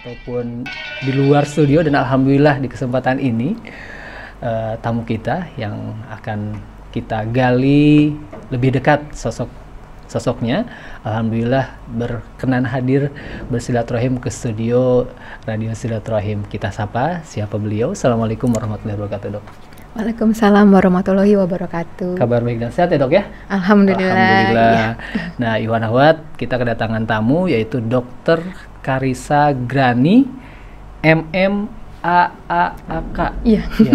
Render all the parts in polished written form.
ataupun di luar studio, dan alhamdulillah di kesempatan ini tamu kita yang akan kita gali lebih dekat sosoknya, alhamdulillah berkenan hadir bersilaturahim ke studio Radio Silaturahim. Kita sapa siapa beliau. Assalamualaikum warahmatullahi wabarakatuh, Dok. Waalaikumsalam warahmatullahi wabarakatuh. Kabar baik dan sehat ya, Dok ya? Alhamdulillah. Ya. Nah, Iwan Ahwat, kita kedatangan tamu yaitu Dr. Karissa Grani, MMAAAK. Iya. Ya,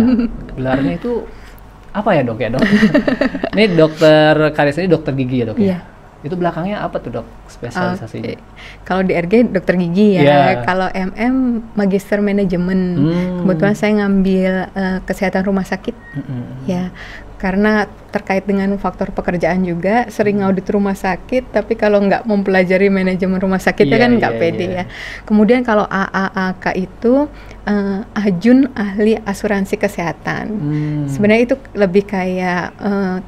gelarnya itu apa ya, Dok ya, Dok? Ini Dr. Karissa ini dokter gigi ya, Dok? Iya. Itu belakangnya apa tuh, Dok, spesialisasinya? Kalau di RG dokter gigi ya. Yeah. Kalau MM Magister Manajemen. Kebetulan saya ngambil kesehatan rumah sakit. Ya, karena terkait dengan faktor pekerjaan juga sering audit rumah sakit, tapi kalau nggak mempelajari manajemen rumah sakitnya kan nggak pede ya. Kemudian kalau AAAK itu Ajun Ahli Asuransi Kesehatan. Sebenarnya itu lebih kayak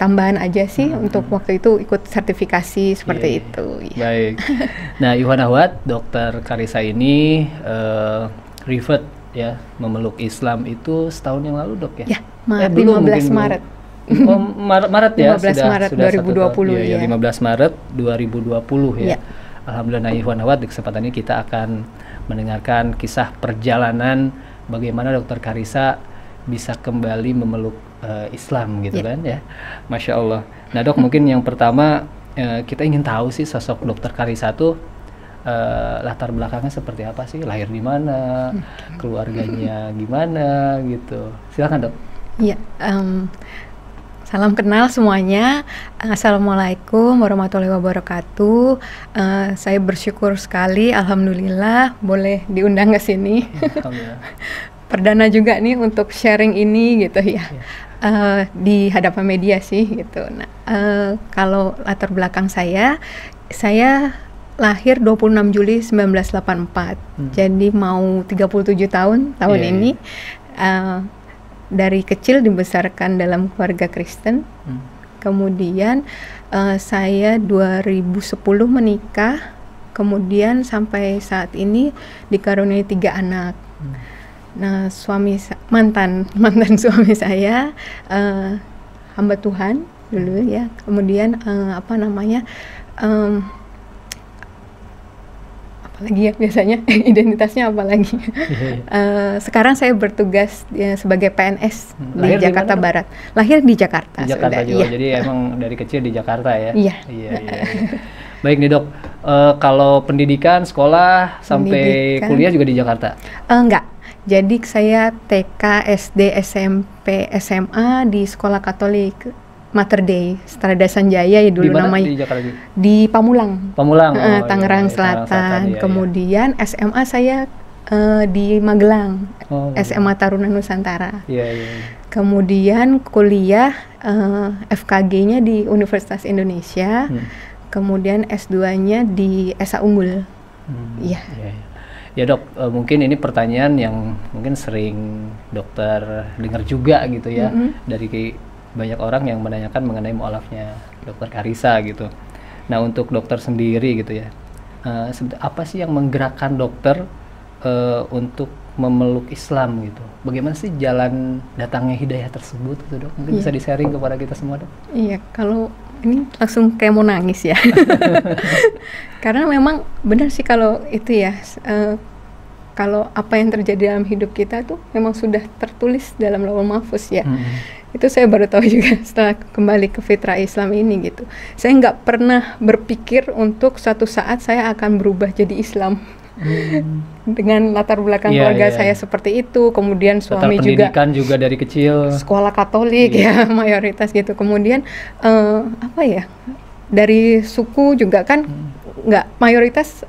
tambahan aja sih untuk waktu itu ikut sertifikasi seperti itu. Ya. Baik. Nah, Iwan Ahwat, Dokter Karissa ini revert ya, memeluk Islam itu setahun yang lalu, Dok ya? Ya, 15 Maret. Oh, Maret ya, 15 Maret 2020 ya. 15 Maret 2020 ya. Alhamdulillah, nah, Iwan Ahwat, di kesempatan ini kita akan mendengarkan kisah perjalanan bagaimana Dokter Karissa bisa kembali memeluk Islam gitu kan ya. Masya Allah. Nah, Dok, mungkin yang pertama kita ingin tahu sih sosok Dokter Karissa tuh latar belakangnya seperti apa sih? Lahir di mana? Keluarganya gimana gitu. Silakan, Dok. Iya, salam kenal semuanya. Assalamualaikum warahmatullahi wabarakatuh. Saya bersyukur sekali, alhamdulillah boleh diundang ke sini. Perdana juga nih untuk sharing ini gitu ya. Di hadapan media sih gitu. Nah, kalau latar belakang saya lahir 26 Juli 1984. Jadi mau 37 tahun ini. Dari kecil dibesarkan dalam keluarga Kristen. Kemudian saya 2010 menikah, kemudian sampai saat ini dikaruniai 3 anak. Nah, mantan suami saya hamba Tuhan dulu ya. Kemudian apalagi ya biasanya identitasnya apalagi. Sekarang saya bertugas sebagai PNS di Jakarta Barat. Lahir di Jakarta. Di Jakarta juga. Iya. Jadi emang dari kecil di Jakarta ya. Iya. Baik nih, Dok. Kalau pendidikan, sekolah sampai kuliah juga di Jakarta? Enggak. Jadi saya TK, SD, SMP, SMA di sekolah Katolik Mater Dei, Strada Sanjaya ya dulu namanya. Di Jakarta juga? Di Pamulang. Tangerang Selatan. Iya. Kemudian SMA saya di Magelang, SMA Taruna Nusantara. Iya. Kemudian kuliah FKG-nya di Universitas Indonesia. Kemudian S2-nya di Esa Unggul. Iya. Ya, Dok, mungkin ini pertanyaan yang mungkin sering dokter dengar juga gitu ya, dari banyak orang yang menanyakan mengenai mualafnya Dokter Karissa gitu. Nah, untuk dokter sendiri gitu ya, apa sih yang menggerakkan dokter untuk memeluk Islam gitu? Bagaimana sih jalan datangnya hidayah tersebut gitu, Dok? Mungkin bisa di-sharing kepada kita semua, Dok? Iya, kalau ini langsung kayak mau nangis ya. Karena memang benar sih kalau itu ya, kalau apa yang terjadi dalam hidup kita tuh memang sudah tertulis dalam Lauhul Mahfuz ya. Itu saya baru tahu juga setelah kembali ke fitrah Islam ini gitu. Saya nggak pernah berpikir untuk suatu saat saya akan berubah jadi Islam. Dengan latar belakang keluarga saya seperti itu, kemudian suami juga pendidikan juga dari kecil sekolah Katolik ya mayoritas gitu. Kemudian dari suku juga kan nggak mayoritas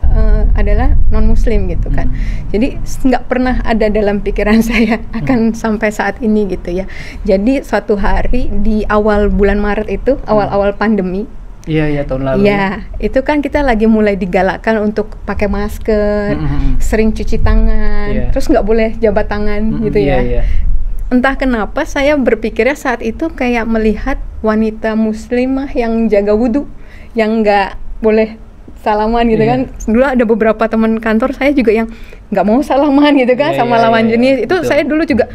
adalah non Muslim gitu kan. Jadi nggak pernah ada dalam pikiran saya akan sampai saat ini gitu ya. Jadi suatu hari di awal bulan Maret itu, awal-awal pandemi. Iya, tahun lalu. Iya, itu kan kita lagi mulai digalakkan untuk pakai masker, sering cuci tangan, terus nggak boleh jabat tangan gitu ya. Entah kenapa saya berpikirnya saat itu kayak melihat wanita muslimah yang jaga wudhu, yang nggak boleh salaman gitu kan. Dulu ada beberapa teman kantor saya juga yang nggak mau salaman gitu kan sama lawan jenis. Itu betul. Saya dulu juga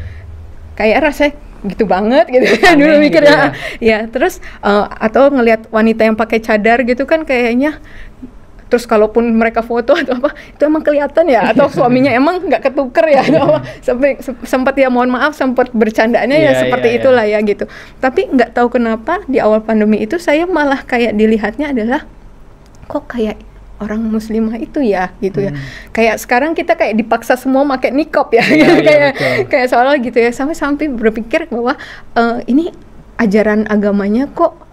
kayak rasanya gitu banget gitu kan dulu mikirnya. Gitu ya. Terus atau ngelihat wanita yang pakai cadar gitu kan kayaknya, terus kalaupun mereka foto atau apa itu emang kelihatan ya, atau suaminya emang nggak ketuker ya, sampai sempat ya mohon maaf sempat bercandaannya ya seperti itulah ya gitu. Tapi nggak tahu kenapa di awal pandemi itu saya malah kayak dilihatnya adalah kok kayak orang muslimah itu ya gitu ya. Kayak sekarang kita kayak dipaksa semua pakai niqab ya, gitu. Kayak soalnya gitu ya, sampai berpikir bahwa ini ajaran agamanya kok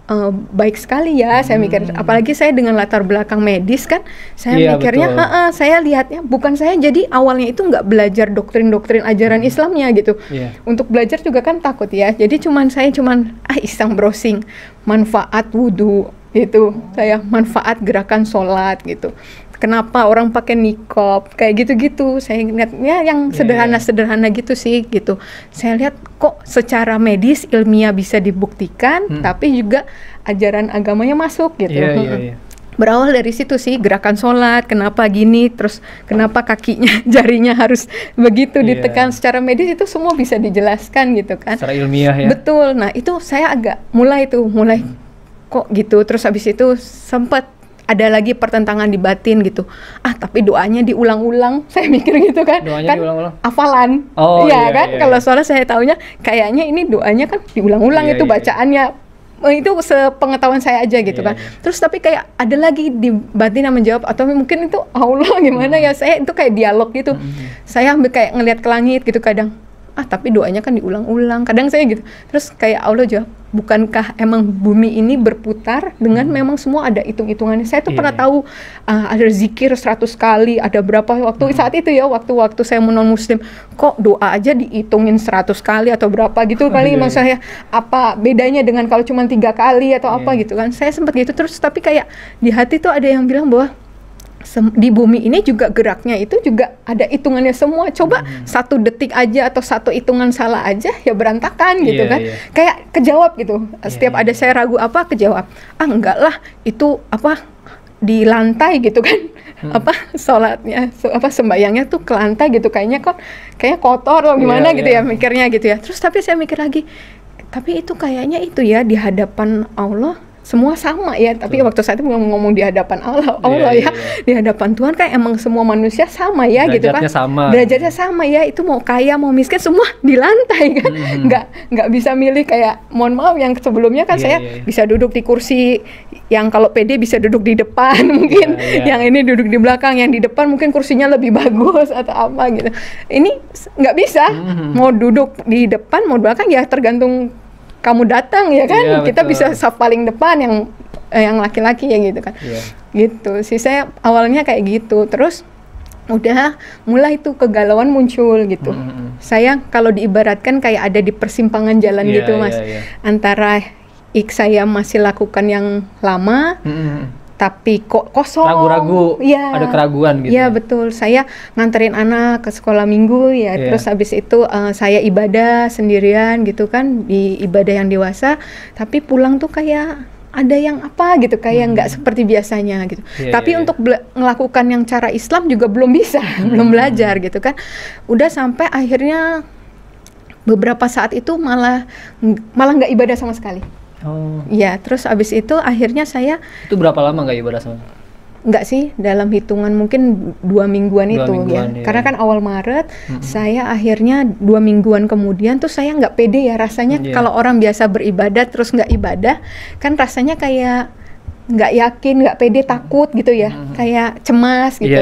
baik sekali ya, saya mikir. Apalagi saya dengan latar belakang medis kan, saya mikirnya, saya lihatnya bukan saya jadi awalnya itu nggak belajar doktrin-doktrin ajaran Islamnya gitu. Untuk belajar juga kan takut ya, jadi saya cuman iseng browsing manfaat wudhu gitu, saya manfaat gerakan sholat gitu. Kenapa orang pakai niqab kayak gitu-gitu, saya lihatnya yang sederhana-sederhana gitu sih gitu. Saya lihat kok secara medis ilmiah bisa dibuktikan, tapi juga ajaran agamanya masuk gitu. Berawal dari situ sih, gerakan sholat, kenapa gini, terus kenapa kakinya, jarinya harus begitu ditekan secara medis, itu semua bisa dijelaskan gitu kan. Secara ilmiah ya. Betul, nah itu saya agak mulai kok gitu, terus habis itu sempat ada lagi pertentangan di batin gitu. Tapi doanya diulang-ulang. Saya mikir gitu kan. Doanya kan diulang-ulang. Hafalan. Kan. Kalau soalnya saya taunya kayaknya ini doanya kan diulang-ulang itu bacaannya. Itu sepengetahuan saya aja gitu kan. Terus tapi kayak ada lagi di batin yang menjawab, atau mungkin itu Allah gimana ya. Saya itu kayak dialog gitu. Saya ambil kayak ngelihat ke langit gitu kadang. Tapi doanya kan diulang-ulang. Kadang saya gitu. Terus kayak Allah jawab, bukankah emang bumi ini berputar dengan memang semua ada hitung-hitungannya. Saya tuh pernah tahu ada zikir 100 kali, ada berapa waktu saat itu ya, waktu saya non muslim, kok doa aja dihitungin 100 kali atau berapa gitu kali. Maksud saya apa bedanya dengan kalau cuma 3 kali atau apa gitu kan. Saya sempat gitu terus, tapi kayak di hati tuh ada yang bilang bahwa di bumi ini juga geraknya itu juga ada hitungannya semua. Coba 1 detik aja atau 1 hitungan salah aja ya berantakan gitu kan. Kayak kejawab gitu. Setiap ada saya ragu apa, kejawab. Enggak lah, itu apa di lantai gitu kan. Sholatnya sembayangnya tuh ke lantai gitu, kayaknya kotor atau gimana gitu ya mikirnya gitu ya. Terus tapi saya mikir lagi, tapi itu kayaknya itu ya di hadapan Allah semua sama ya, tapi waktu saat itu ngomong di hadapan Allah di hadapan Tuhan kan emang semua manusia sama ya gitu kan, derajatnya sama ya, itu mau kaya mau miskin semua di lantai kan, nggak bisa milih. Kayak mohon maaf yang sebelumnya kan saya bisa duduk di kursi yang kalau PD bisa duduk di depan mungkin, yang ini duduk di belakang, yang di depan mungkin kursinya lebih bagus atau apa gitu. Ini nggak bisa, mau duduk di depan mau di belakang ya tergantung kamu datang ya kan, kita bisa saf paling depan yang laki-laki ya gitu kan. Gitu sih, saya awalnya kayak gitu. Terus udah mulai tuh kegalauan muncul gitu. Saya kalau diibaratkan kayak ada di persimpangan jalan gitu Mas, antara saya masih lakukan yang lama tapi kok kosong, ragu-ragu, ada keraguan gitu. Iya betul, saya nganterin anak ke sekolah minggu ya, terus habis itu saya ibadah sendirian gitu kan, di ibadah yang dewasa, tapi pulang tuh kayak ada yang apa gitu, kayak nggak seperti biasanya gitu. Tapi untuk melakukan yang cara Islam juga belum bisa, belum belajar gitu kan. Udah sampai akhirnya beberapa saat itu malah nggak ibadah sama sekali. Ya, terus abis itu akhirnya saya... Itu berapa lama nggak ibadah sama? Nggak sih, dalam hitungan mungkin 2 mingguan itu ya. Karena kan awal Maret, saya akhirnya 2 mingguan kemudian tuh saya nggak pede ya rasanya. Kalau orang biasa beribadah terus nggak ibadah, kan rasanya kayak nggak yakin, nggak pede, takut gitu ya, kayak cemas gitu.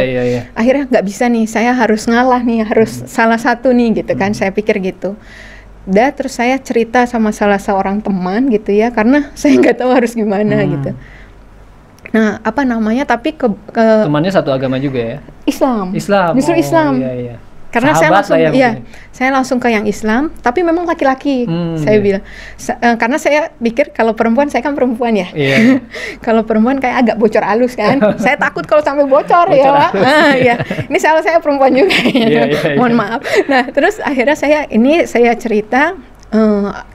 Akhirnya nggak bisa nih, saya harus ngalah nih, harus salah satu nih gitu kan, saya pikir gitu. Terus saya cerita sama salah seorang teman gitu ya, karena saya nggak tahu harus gimana gitu. Nah, apa namanya, tapi temannya satu agama juga ya? Islam. Justru Islam. Karena saya langsung ke yang Islam, tapi memang laki-laki. Saya bilang, karena saya pikir kalau perempuan, saya kan perempuan ya. Kalau perempuan kayak agak bocor halus kan. Saya takut kalau sampai bocor ya, Pak. Ini salah saya perempuan juga. Mohon maaf. Nah, terus akhirnya saya cerita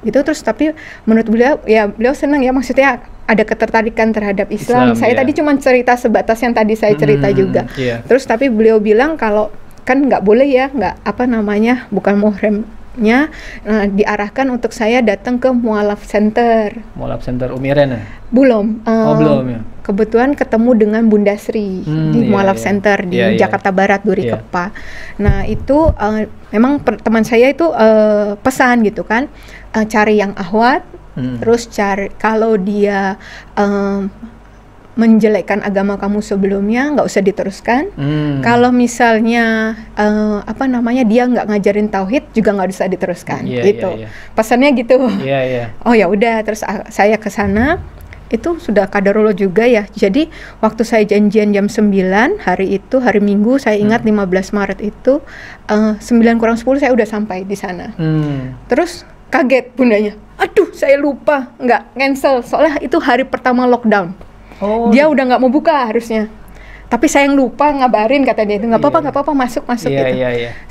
gitu, terus tapi menurut beliau ya, beliau senang ya, maksudnya ada ketertarikan terhadap Islam. Saya ya. tadi cuma cerita sebatas yang tadi saya cerita juga. Iya. Terus tapi beliau bilang kalau kan nggak boleh ya, nggak bukan muhrimnya, diarahkan untuk saya datang ke Mualaf Center. Mualaf Center Umiren ya? Belum. Belum ya. Kebetulan ketemu dengan Bunda Sri di Mualaf Center di Jakarta Barat, Duri Kepa. Nah itu memang teman saya itu pesan gitu kan, cari yang ahwat. Terus cari kalau dia menjelekkan agama kamu sebelumnya nggak usah diteruskan. Kalau misalnya dia nggak ngajarin tauhid juga nggak usah diteruskan gitu. Pesannya gitu. Oh ya udah, terus saya ke sana itu sudah kadarullah juga ya. Jadi waktu saya janjian jam 9 hari Minggu, saya ingat 15 Maret itu 9 kurang 10 saya udah sampai di sana. Terus kaget bundanya, aduh saya lupa nggak cancel soalnya itu hari pertama lockdown. Dia udah nggak mau buka harusnya, tapi saya yang lupa ngabarin, kata dia itu nggak apa-apa masuk gitu.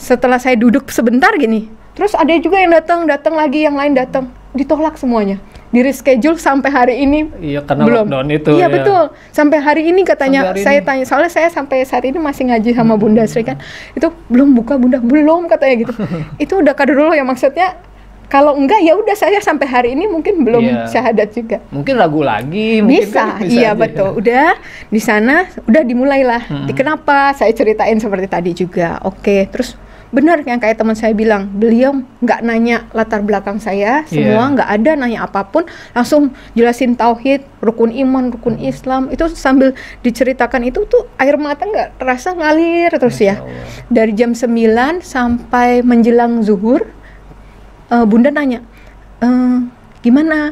Setelah saya duduk sebentar gini, terus ada juga yang datang lagi, yang lain datang, ditolak semuanya, di reschedule sampai hari ini. Karena belum lockdown itu. Betul, sampai hari ini katanya. Saya tanya, soalnya saya sampai saat ini masih ngaji sama Bunda Sri kan, itu belum buka Bunda, belum katanya gitu. Itu udah kader dulu ya, maksudnya kalau enggak ya udah saya sampai hari ini mungkin belum syahadat juga. Mungkin ragu lagi. Bisa betul. Udah di sana udah dimulailah. Kenapa? Saya ceritain seperti tadi juga. Oke, terus benar yang kayak teman saya bilang, beliau nggak nanya latar belakang saya, semua nggak ada nanya apapun, langsung jelasin tauhid, rukun iman, rukun Islam. Itu sambil diceritakan itu tuh air mata nggak terasa ngalir terus ya. Dari jam 9 sampai menjelang zuhur. Bunda nanya, gimana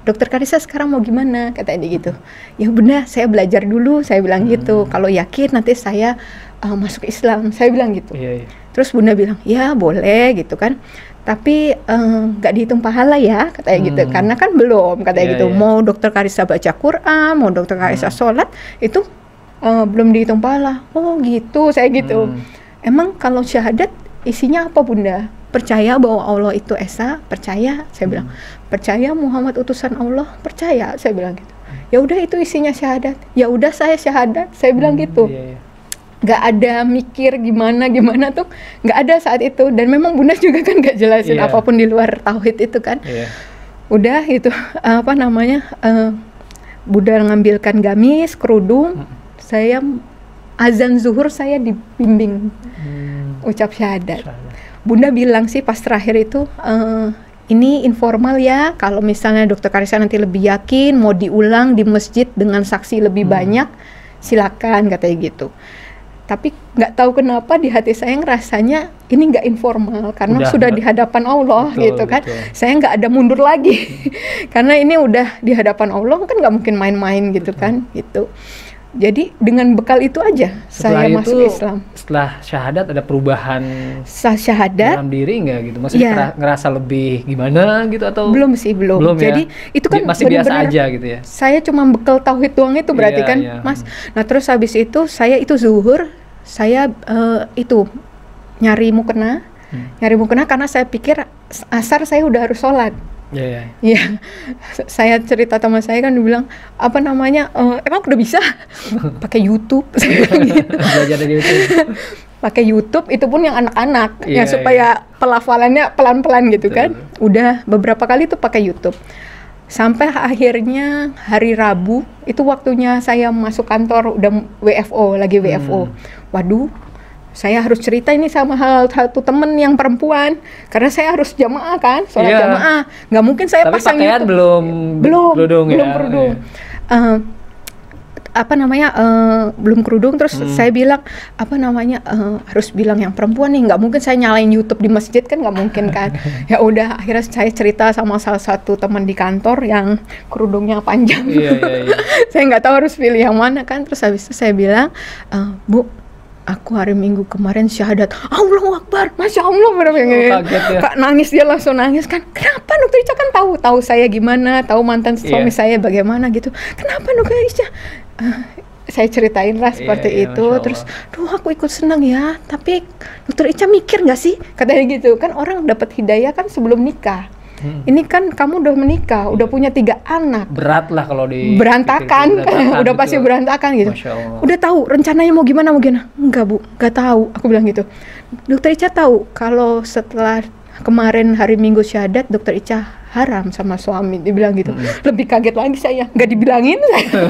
Dokter Karissa sekarang mau gimana, katanya gitu. Ya Bunda, saya belajar dulu, saya bilang gitu. Kalau yakin nanti saya masuk Islam, saya bilang gitu. Terus Bunda bilang, ya boleh gitu kan, tapi nggak dihitung pahala ya, katanya gitu. Karena kan belum, katanya gitu. Mau Dokter Karissa baca Quran, mau Dokter Karissa sholat, itu belum dihitung pahala. Oh gitu, saya gitu. Emang kalau syahadat isinya apa Bunda? Percaya bahwa Allah itu Esa, percaya, saya bilang. Percaya Muhammad utusan Allah, percaya, saya bilang gitu. Ya udah itu isinya syahadat. Ya udah saya syahadat, saya bilang gitu. Nggak ada mikir gimana tuh, nggak ada saat itu. Dan memang Bunda juga kan nggak jelasin apapun di luar tauhid itu kan. Udah itu Bunda ngambilkan gamis, kerudung, saya azan zuhur saya dibimbing ucap syahadat. Bunda bilang sih pas terakhir itu, ini informal ya, kalau misalnya Dokter Karissa nanti lebih yakin mau diulang di masjid dengan saksi lebih banyak, silakan, katanya gitu. Tapi nggak tahu kenapa di hati saya ngerasanya ini nggak informal, karena sudah di hadapan Allah, gitu kan. Saya nggak ada mundur lagi, karena ini udah di hadapan Allah kan nggak mungkin main-main gitu kan, gitu. Jadi dengan bekal itu aja saya masuk Islam. Setelah syahadat ada perubahan syahadat dalam diri nggak gitu? Maksudnya ngerasa lebih gimana gitu atau? Belum sih, belum. Jadi itu kan masih biasa aja gitu ya? Saya cuma bekal tauhid doang itu berarti kan, Mas. Nah terus habis itu saya itu zuhur, saya itu nyari mukena karena saya pikir asar saya udah harus sholat. Iya, saya cerita teman saya kan dibilang emang udah bisa pakai YouTube, saya bilang gitu. Belajar dari YouTube. Pakai YouTube itu pun yang anak-anak, yang supaya pelafalannya pelan-pelan gitu kan. Udah beberapa kali tuh pakai YouTube. Sampai akhirnya hari Rabu itu waktunya saya masuk kantor, udah WFO. Waduh, saya harus cerita ini sama satu temen yang perempuan, karena saya harus jamaah kan, sholat jamaah. Nggak mungkin saya tapi pasang pakaian YouTube. belum kerudung. Belum kerudung. Terus saya bilang harus bilang yang perempuan nih, nggak mungkin saya nyalain YouTube di masjid kan, nggak mungkin kan. Ya udah akhirnya saya cerita sama salah satu teman di kantor yang kerudungnya panjang. Saya nggak tahu harus pilih yang mana kan. Terus habis itu saya bilang, Bu, aku hari Minggu kemarin syahadat. Allahu Akbar, Masya Allah, Kak nangis, dia langsung nangis kan. Kenapa Dokter Ica kan tahu saya gimana, tahu mantan suami saya bagaimana gitu. Kenapa Dokter Ica? Saya ceritain lah seperti itu. Terus, aku ikut senang ya. Tapi Dokter Ica mikir nggak sih? Katanya gitu kan, orang dapat hidayah kan sebelum nikah. Ini kan kamu udah menikah, udah punya 3 anak. Berat lah kalau di berantakan, udah gitu. pasti berantakan gitu. Masya Allah. Udah tahu rencananya mau gimana? Enggak Bu, nggak tahu. Aku bilang gitu. Dokter Ica tahu kalau setelah kemarin hari Minggu syahadat, Dokter Ica haram sama suami, dibilang gitu. Lebih kaget lagi saya, nggak dibilangin saya.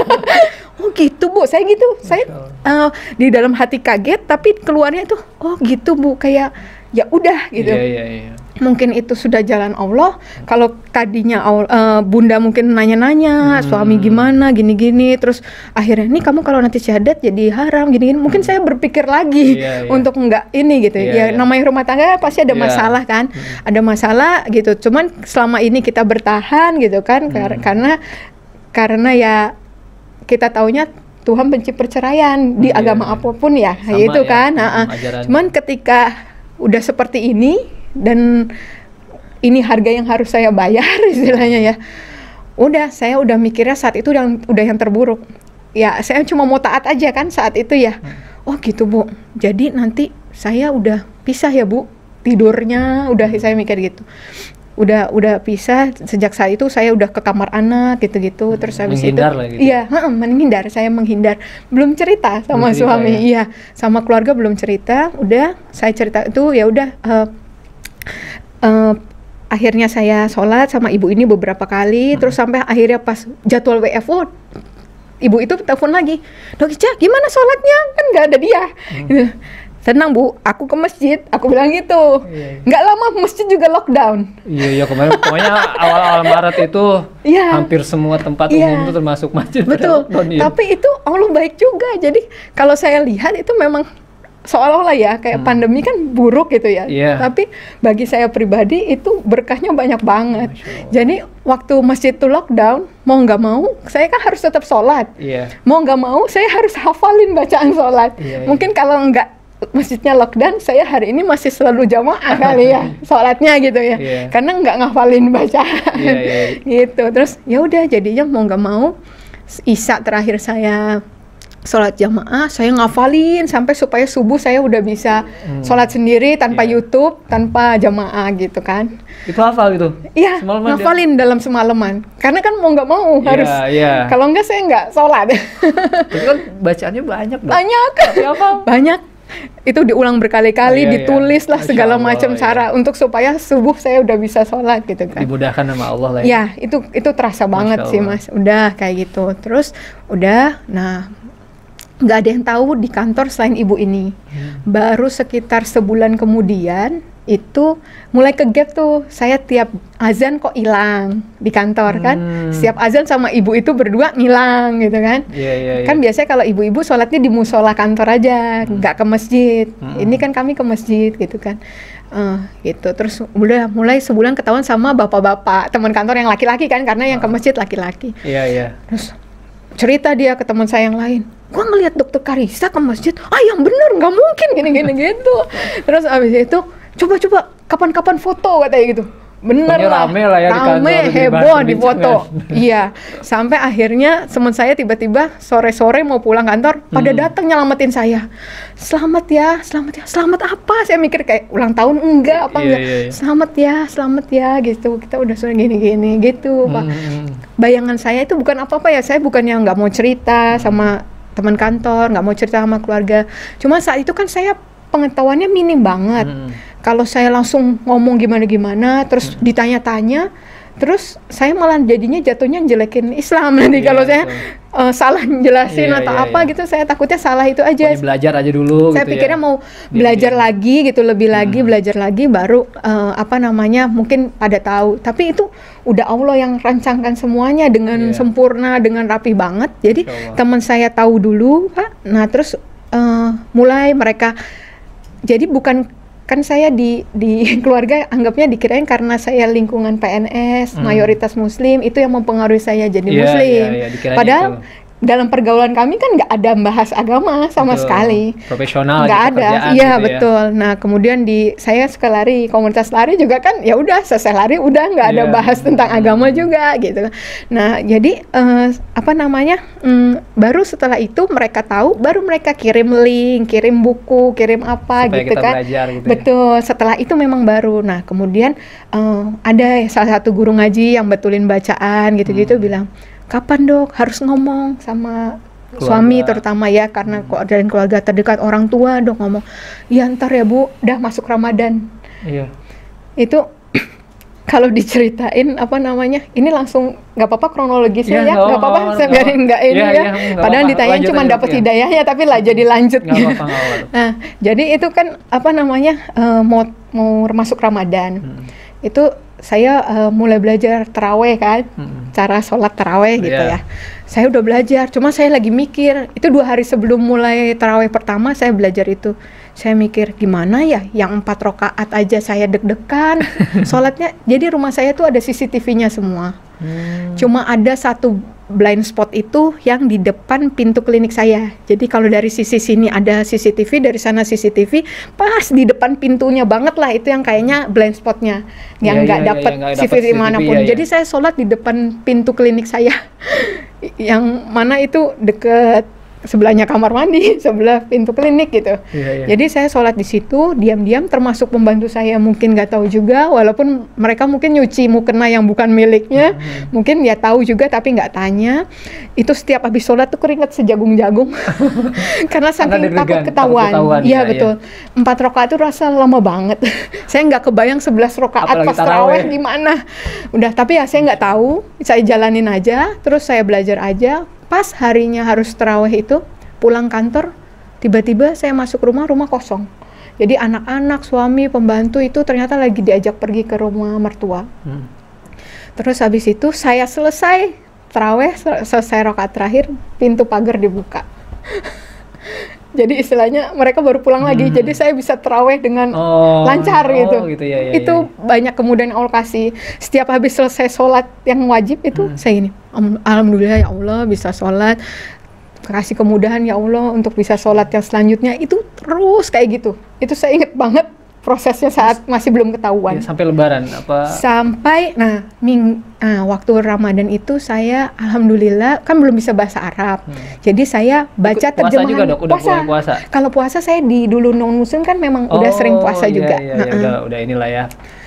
Oh gitu Bu, saya gitu. Saya di dalam hati kaget, tapi keluarnya itu, oh gitu Bu, kayak ya udah gitu. Iya. Mungkin itu sudah jalan Allah. Kalau tadinya Bunda mungkin nanya-nanya, suami gimana, gini-gini, terus akhirnya nih kamu kalau nanti syahadat jadi haram, gini-gini. Mungkin saya berpikir lagi untuk enggak ini gitu. Namanya rumah tangga pasti ada masalah kan, ada masalah gitu. Cuman selama ini kita bertahan gitu kan, karena ya kita taunya Tuhan benci perceraian di agama apapun ya, itu kan. Cuman ketika udah seperti ini dan ini harga yang harus saya bayar istilahnya ya, saya udah mikirnya saat itu udah yang terburuk ya, saya cuma mau taat aja kan saat itu ya. Oh gitu Bu, jadi nanti saya udah pisah ya Bu, tidurnya udah, saya mikir gitu, udah pisah. Sejak saat itu saya udah ke kamar anak gitu-gitu. Terus habis itu gitu. Iya, menghindar, saya menghindar, belum cerita sama suami ya. Iya, sama keluarga belum cerita. Udah saya cerita itu ya udah. Akhirnya saya sholat sama ibu ini beberapa kali, terus sampai akhirnya pas jadwal WFO, ibu itu telepon lagi, Dok Ica gimana sholatnya, kan nggak ada dia. Tenang Bu, aku ke masjid, aku bilang gitu. Nggak lama masjid juga lockdown. Iya kemarin pokoknya awal-awal Maret itu hampir semua tempat umum itu termasuk masjid. Betul. Lockdown, tapi itu Allah baik juga. Jadi kalau saya lihat itu memang seolah-olah ya kayak pandemi kan buruk gitu ya. Tapi bagi saya pribadi itu berkahnya banyak banget. Jadi waktu masjid itu lockdown, mau nggak mau saya kan harus tetap sholat. Mau nggak mau saya harus hafalin bacaan sholat. Mungkin kalau nggak masjidnya lockdown, saya hari ini masih selalu jamaah kali ya sholatnya gitu ya, karena nggak ngafalin bacaan gitu. Terus ya udah jadinya mau nggak mau Isya terakhir saya sholat jamaah, saya ngafalin sampai supaya subuh saya udah bisa sholat sendiri tanpa YouTube, tanpa jamaah gitu kan. Itu hafal gitu? Iya, ngafalin dalam semalaman. Karena kan mau nggak mau harus. Kalau nggak saya nggak sholat. Tapi kan bacaannya banyak dong. Banyak. Tapi apa? Banyak. Itu diulang berkali-kali, ditulis lah segala macam cara untuk supaya subuh saya udah bisa sholat gitu kan. Dimudahkan sama Allah lah ya. Ya, itu terasa banget sih Mas. Udah kayak gitu. Terus udah, nah nggak ada yang tahu di kantor selain ibu ini. Baru sekitar sebulan kemudian itu mulai ke-gap tuh, saya tiap azan kok hilang di kantor kan. Setiap azan sama ibu itu berdua ngilang gitu kan. Kan biasanya kalau ibu-ibu sholatnya di musola kantor aja, nggak ke masjid. Ini kan kami ke masjid gitu kan. Gitu. Terus udah mulai sebulan ketahuan sama bapak-bapak teman kantor yang laki-laki kan, karena yang ke masjid laki-laki. Terus cerita dia ke teman saya yang lain, gua ngelihat Dokter Karissa ke masjid, yang bener nggak mungkin gini-gini gitu. Terus abis itu coba kapan-kapan foto katanya gitu. Bener lah, rame heboh di foto. Iya, sampai akhirnya teman saya tiba-tiba sore-sore mau pulang kantor, pada datang nyelamatin saya. Selamat ya. Selamat apa? Saya mikir kayak ulang tahun enggak. Selamat ya gitu. Kita udah sore gini-gini gitu, Pak. Bayangan saya itu bukan apa-apa ya. Saya bukannya nggak mau cerita sama teman kantor, nggak mau cerita sama keluarga. Cuma saat itu kan saya pengetahuannya minim banget. Kalau saya langsung ngomong gimana-gimana, terus ditanya-tanya, terus saya malah jadinya jatuhnya jelekin Islam nanti kalau saya salah jelasin atau apa gitu. Saya takutnya salah itu aja. Pokoknya belajar aja dulu. Saya pikirnya mau belajar lagi gitu, lebih lagi belajar lagi, baru mungkin pada tahu. Tapi itu udah Allah yang rancangkan semuanya dengan sempurna, dengan rapi banget. Jadi teman saya tahu dulu, Pak. Nah terus mulai mereka, jadi bukan kan saya di keluarga anggapnya dikirain karena saya lingkungan PNS mayoritas muslim itu yang mempengaruhi saya jadi muslim. Padahal dalam pergaulan kami kan nggak ada bahas agama sama sekali. Profesional nggak gitu, ada. kerjaan Iya gitu betul. Nah kemudian saya suka lari, komunitas lari juga kan ya udah selesai lari udah nggak ada bahas tentang agama juga gitu. Nah jadi baru setelah itu mereka tahu, baru mereka kirim link, kirim buku, kirim apa supaya gitu kita kan. belajar gitu betul. Setelah itu memang baru. Nah kemudian ada salah satu guru ngaji yang betulin bacaan gitu-gitu bilang, kapan dok harus ngomong sama suami terutama ya, karena dari keluarga terdekat, orang tua dok ngomong, ya ntar ya bu, udah masuk Ramadan. Iya. Itu kalau diceritain ini langsung nggak apa-apa kronologisnya ya, nggak apa-apa, saya biarin nggak ini ya. Padahal ditanya cuma dapat hidayahnya, tapi lah jadi lanjut. Nah, jadi itu kan mau masuk Ramadan. Itu saya mulai belajar taraweh kan, cara sholat taraweh gitu ya. Saya udah belajar, cuma saya lagi mikir, itu 2 hari sebelum mulai taraweh pertama saya belajar itu. Saya mikir gimana ya, yang 4 rakaat aja saya deg-degan sholatnya. Jadi rumah saya tuh ada CCTV-nya semua. Cuma ada satu blind spot itu yang di depan pintu klinik saya. Jadi kalau dari sisi sini ada CCTV, dari sana CCTV, pas di depan pintunya banget lah, itu yang kayaknya blind spotnya, yang nggak dapat CCTV manapun. Jadi saya sholat di depan pintu klinik saya, yang mana itu deket sebelahnya kamar mandi, sebelah pintu klinik gitu. Jadi saya sholat di situ, diam-diam, termasuk pembantu saya mungkin nggak tahu juga, walaupun mereka mungkin nyuci mukena yang bukan miliknya, mungkin dia tahu juga tapi nggak tanya. Itu setiap habis sholat tuh keringat sejagung-jagung, karena saking takut ketahuan. Iya betul. 4 rakaat itu rasa lama banget. Saya nggak kebayang 11 rakaat pas taraweh gimana. Udah, tapi ya saya nggak tahu, saya jalanin aja, terus saya belajar aja. Pas harinya harus taraweh itu, pulang kantor, tiba-tiba saya masuk rumah kosong. Jadi anak-anak, suami, pembantu itu ternyata lagi diajak pergi ke rumah mertua. Terus habis itu saya selesai taraweh, selesai rakaat terakhir, pintu pagar dibuka. Jadi istilahnya mereka baru pulang lagi, jadi saya bisa taraweh dengan lancar gitu. Itu banyak kemudahan Allah kasih. Setiap habis selesai sholat yang wajib itu saya gini, alhamdulillah ya Allah bisa sholat, kasih kemudahan ya Allah untuk bisa sholat yang selanjutnya. Itu terus kayak gitu. Itu saya inget banget prosesnya saat masih belum ketahuan. Sampai Lebaran apa? Sampai waktu Ramadan itu saya alhamdulillah kan belum bisa bahasa Arab. Jadi saya baca terjemahan. Puasa juga dok, udah mulai puasa. Kalau puasa saya dulu non muslim kan memang udah sering puasa juga. Udah inilah ya,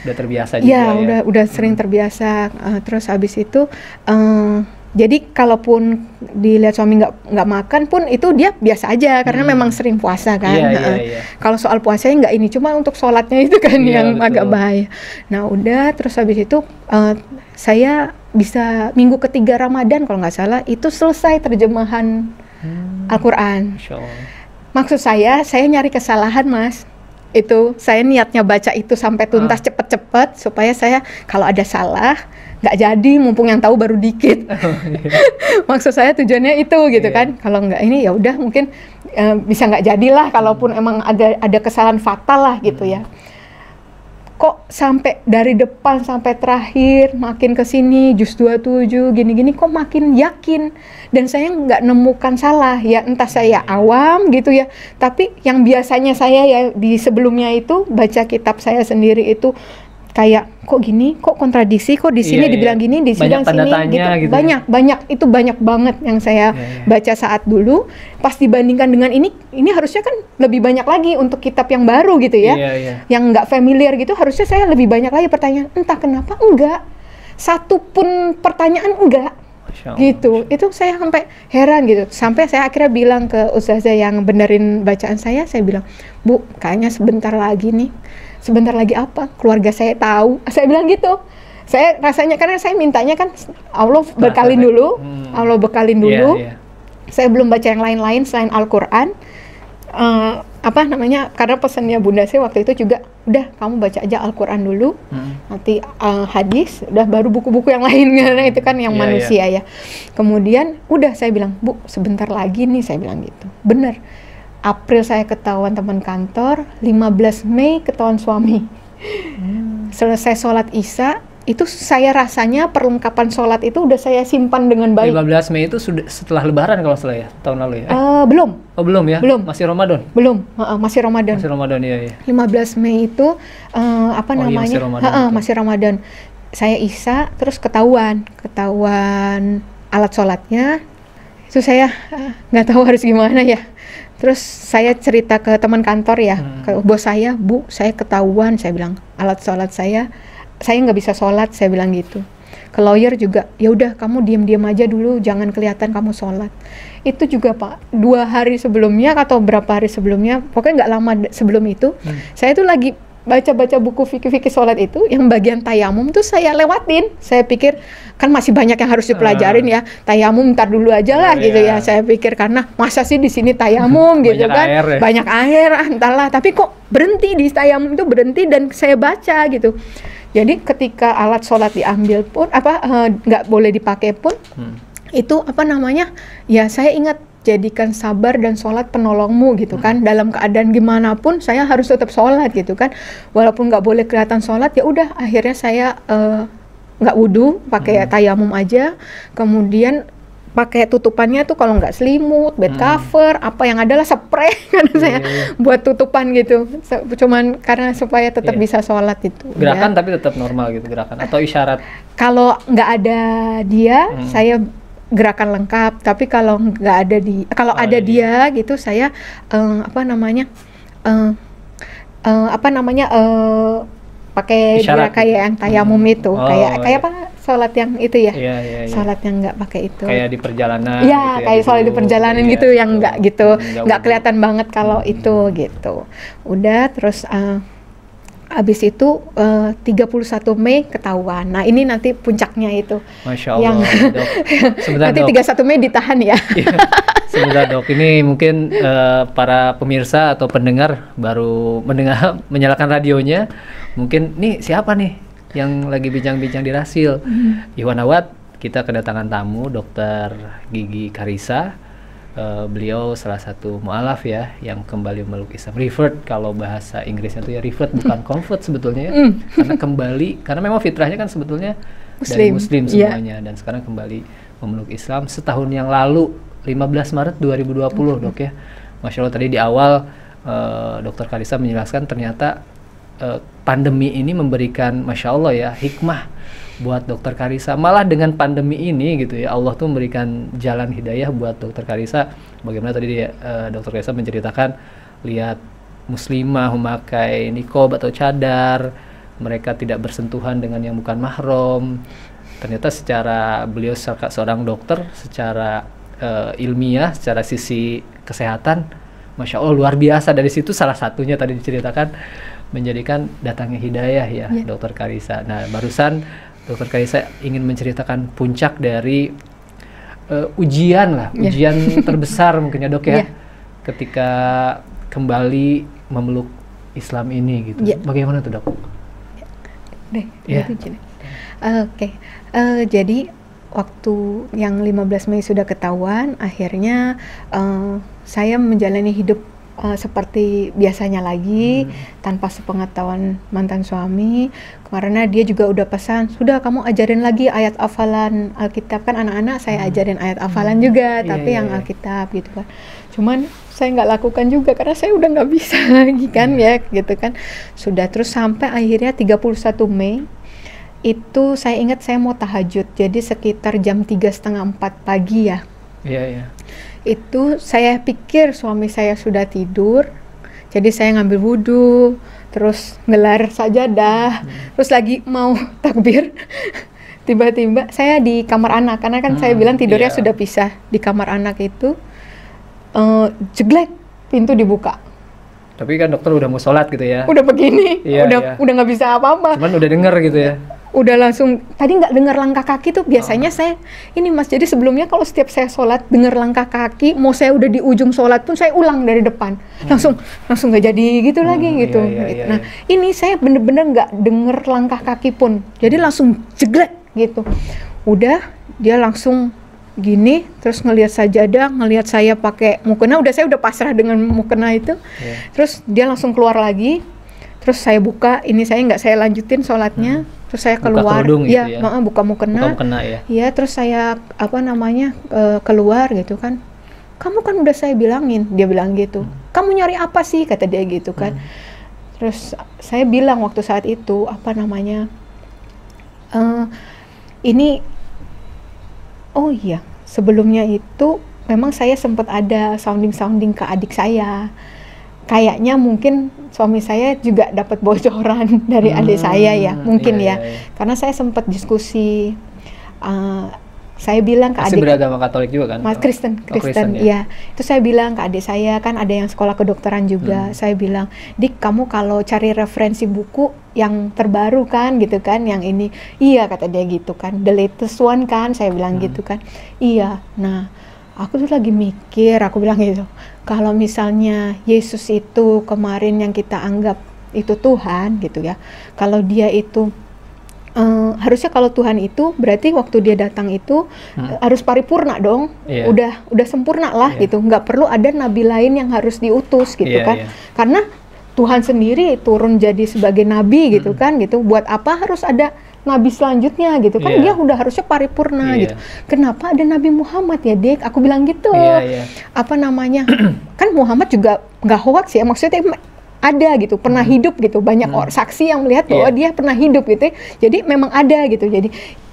udah terbiasa juga ya. Udah sering terbiasa. Terus habis itu jadi kalaupun dilihat suami nggak makan pun itu dia biasa aja karena memang sering puasa kan. Kalau soal puasanya nggak ini, cuma untuk sholatnya itu kan yang agak bahaya. Nah udah, terus habis itu saya bisa minggu ketiga Ramadan kalau nggak salah itu selesai terjemahan Al-Quran. Maksud saya nyari kesalahan mas. Itu saya niatnya baca itu sampai tuntas cepet-cepet supaya saya kalau ada salah nggak jadi, mumpung yang tahu baru dikit. Maksud saya tujuannya itu gitu kan. Kalau nggak ini ya udah mungkin bisa nggak jadilah, kalaupun emang ada kesalahan fatal lah gitu ya. Kok sampai dari depan sampai terakhir makin kesini juz 27 gini-gini kok makin yakin, dan saya nggak nemukan salah ya, entah saya awam gitu ya, tapi yang biasanya saya ya di sebelumnya itu baca kitab saya sendiri itu kayak kok gini, kok kontradiksi, kok di sini dibilang gini, di sini sini gitu. Banyak itu banyak banget yang saya baca saat dulu. Pas dibandingkan dengan ini harusnya kan lebih banyak lagi untuk kitab yang baru gitu ya. Yang nggak familiar gitu harusnya saya lebih banyak lagi pertanyaan. Entah kenapa enggak. Satu pun pertanyaan enggak. Gitu. Itu saya sampai heran gitu. Sampai saya akhirnya bilang ke ustazah yang benerin bacaan saya bilang, "Bu, kayaknya sebentar lagi nih." Sebentar lagi apa? Keluarga saya tahu. Saya bilang gitu. Saya rasanya karena saya mintanya kan Allah bekalin dulu. Allah bekalin dulu. Saya belum baca yang lain-lain selain Al-Qur'an. Karena pesannya Bunda saya waktu itu juga udah kamu baca aja Al-Qur'an dulu. Nanti hadis, udah baru buku-buku yang lain karena itu kan yang manusia ya. Kemudian udah saya bilang, "Bu, sebentar lagi nih," saya bilang gitu. Bener. April saya ketahuan teman kantor, 15 Mei ketahuan suami. Selesai sholat Isya, itu saya rasanya perlengkapan sholat itu udah saya simpan dengan baik. 15 Mei itu sudah setelah Lebaran kalau salah ya, tahun lalu ya? Belum. Oh belum ya? Belum. Masih Ramadan? Belum, masih Ramadan. Masih Ramadan, iya. 15 Mei itu namanya? Iya, masih Ramadan. Masih Ramadan. Saya Isya, terus ketahuan alat sholatnya. Itu saya nggak tahu harus gimana ya. Terus saya cerita ke teman kantor ya, ke bos saya, Bu, saya ketahuan, saya bilang alat sholat saya nggak bisa sholat, saya bilang gitu. Ke lawyer juga, ya udah kamu diam-diam aja dulu, jangan kelihatan kamu sholat. Itu juga Pak, 2 hari sebelumnya atau berapa hari sebelumnya, pokoknya nggak lama sebelum itu, saya tuh lagi baca-baca buku fikih-fikih sholat itu, yang bagian tayamum tuh saya lewatin. Saya pikir kan masih banyak yang harus dipelajarin ya, tayamum ntar dulu aja lah gitu ya. Saya pikir karena masa sih di sini tayamum gitu kan, air, ya? Banyak air entahlah. Tapi kok berhenti di tayamum itu berhenti dan saya baca gitu. Jadi ketika alat sholat diambil pun nggak boleh dipakai pun, itu ya saya ingat, jadikan sabar dan sholat penolongmu gitu kan, dalam keadaan gimana pun saya harus tetap sholat gitu kan, walaupun nggak boleh kelihatan sholat, ya udah akhirnya saya nggak wudu, pakai tayamum aja, kemudian pakai tutupannya tuh kalau nggak selimut, bed cover, apa yang adalah spray kan saya buat tutupan gitu, cuman karena supaya tetap bisa sholat itu. Gerakan tapi tetap normal gitu gerakan atau isyarat? Kalau nggak ada dia, saya gerakan lengkap, tapi kalau nggak ada dia gitu, saya pakai gerakan kayak yang tayamum itu, kayak apa sholat yang itu ya, sholat yang nggak pakai itu, kayak di perjalanan, ya kayak sholat di perjalanan gitu, yang nggak gitu, nggak kelihatan banget kalau itu gitu. Udah terus abis itu 31 Mei ketahuan. Nah ini nanti puncaknya itu. Masya Allah, Dok. Sebentar, nanti Dok. 31 Mei ditahan ya. Sebentar Dok, ini mungkin para pemirsa atau pendengar baru menyalakan radionya. Mungkin nih siapa nih yang lagi bincang-bincang di Rasil? Iwan Awad, kita kedatangan tamu Dr. Gigi Karissa. Beliau salah satu mu'alaf ya yang kembali memeluk Islam, revert kalau bahasa Inggrisnya itu ya, revert bukan convert sebetulnya ya, karena kembali, karena memang fitrahnya kan sebetulnya dari Muslim semuanya, dan sekarang kembali memeluk Islam setahun yang lalu, 15 Maret 2020 Dok ya. Masya Allah, tadi di awal Dr. Karissa menjelaskan ternyata pandemi ini memberikan Masya Allah ya hikmah buat Dr. Karissa. Malah dengan pandemi ini gitu ya, Allah tuh memberikan jalan hidayah buat Dr. Karissa. Bagaimana tadi Dr. Karissa menceritakan, lihat muslimah memakai niqab atau cadar, mereka tidak bersentuhan dengan yang bukan mahram. Ternyata secara beliau seorang dokter, secara ilmiah, secara sisi kesehatan, Masya Allah luar biasa. Dari situ salah satunya tadi diceritakan menjadikan datangnya hidayah ya, Dr. Karissa. Nah barusan Dr. Karissa ingin menceritakan puncak dari ujian lah, ujian terbesar mungkin ya Dok ya, ketika kembali memeluk Islam ini gitu. Bagaimana tuh Dok? Oke. Jadi waktu yang 15 Mei sudah ketahuan, akhirnya saya menjalani hidup seperti biasanya lagi, tanpa sepengetahuan mantan suami, karena dia juga udah pesan, sudah kamu ajarin lagi ayat hafalan Alkitab, kan anak-anak saya ajarin ayat hafalan juga, tapi yang Alkitab gitu kan. Cuman saya nggak lakukan juga karena saya udah nggak bisa lagi kan ya gitu kan. Sudah, terus sampai akhirnya 31 Mei itu saya ingat saya mau tahajud, jadi sekitar jam 3:30-4 pagi ya. Itu saya pikir suami saya sudah tidur, jadi saya ngambil wudhu, terus ngelar sajadah, terus lagi mau takbir, tiba-tiba saya di kamar anak, karena kan saya bilang tidurnya sudah pisah di kamar anak itu, jeglek pintu dibuka. Tapi kan dokter udah mau sholat gitu ya? Udah begini, udah nggak bisa apa-apa. Cuman udah denger gitu ya? Udah langsung, tadi nggak dengar langkah kaki tuh biasanya saya ini Mas, jadi sebelumnya kalau setiap saya sholat dengar langkah kaki, mau saya udah di ujung sholat pun saya ulang dari depan, langsung nggak jadi gitu lagi gitu. Nah ini saya bener-bener nggak dengar langkah kaki pun, jadi langsung jeglek gitu. Udah dia langsung gini, terus ngelihat sajadah, ngelihat saya pakai mukena, saya udah pasrah dengan mukena itu. Terus dia langsung keluar lagi, terus saya buka, ini saya nggak saya lanjutin sholatnya. terus saya keluar, kerudung ya, gitu buka mukena, ya. Ya, terus saya keluar gitu kan. Kamu kan udah saya bilangin, dia bilang gitu. Kamu nyari apa sih, kata dia gitu kan. Terus saya bilang waktu saat itu ini, oh iya, sebelumnya itu memang saya sempat ada sounding ke adik saya. Kayaknya mungkin suami saya juga dapat bocoran dari adik saya ya, mungkin ya. Karena saya sempat diskusi, saya bilang ke adik, beragama Katolik juga kan? Kristen ya. Itu saya bilang ke adik saya, kan ada yang sekolah kedokteran juga. Saya bilang, Dik, kamu kalau cari referensi buku yang terbaru kan, gitu kan, yang ini, iya kata dia gitu kan, the latest one kan, saya bilang gitu kan, iya. Nah, aku tuh lagi mikir, aku bilang gitu, kalau misalnya Yesus itu kemarin yang kita anggap itu Tuhan gitu ya, kalau dia itu harusnya kalau Tuhan itu berarti waktu dia datang itu harus paripurna dong, udah sempurna lah gitu, nggak perlu ada nabi lain yang harus diutus gitu kan, karena Tuhan sendiri turun jadi sebagai nabi gitu kan, gitu, buat apa harus ada nabi selanjutnya gitu kan, dia udah harusnya paripurna gitu. Kenapa ada Nabi Muhammad ya, Dek? Aku bilang gitu. Kan Muhammad juga nggak hoax ya, maksudnya ada gitu, pernah hidup gitu, banyak orang saksi yang melihat bahwa dia pernah hidup gitu. Jadi memang ada gitu. Jadi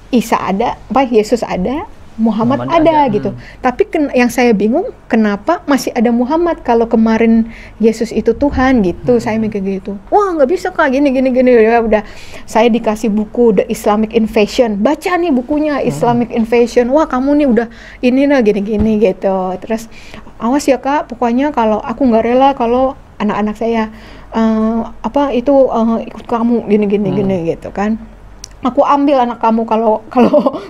Isa ada, Yesus ada, Muhammad ada gitu. Tapi yang saya bingung, kenapa masih ada Muhammad kalau kemarin Yesus itu Tuhan gitu. Saya mikir gitu. Wah, nggak bisa Kak, gini. Ya udah, saya dikasih buku The Islamic Invasion. Baca nih bukunya Islamic Invasion. Wah, kamu nih udah ini nah gini gitu. Terus awas ya Kak, pokoknya kalau aku nggak rela kalau anak-anak saya ikut kamu gini gitu kan. Aku ambil anak kamu kalau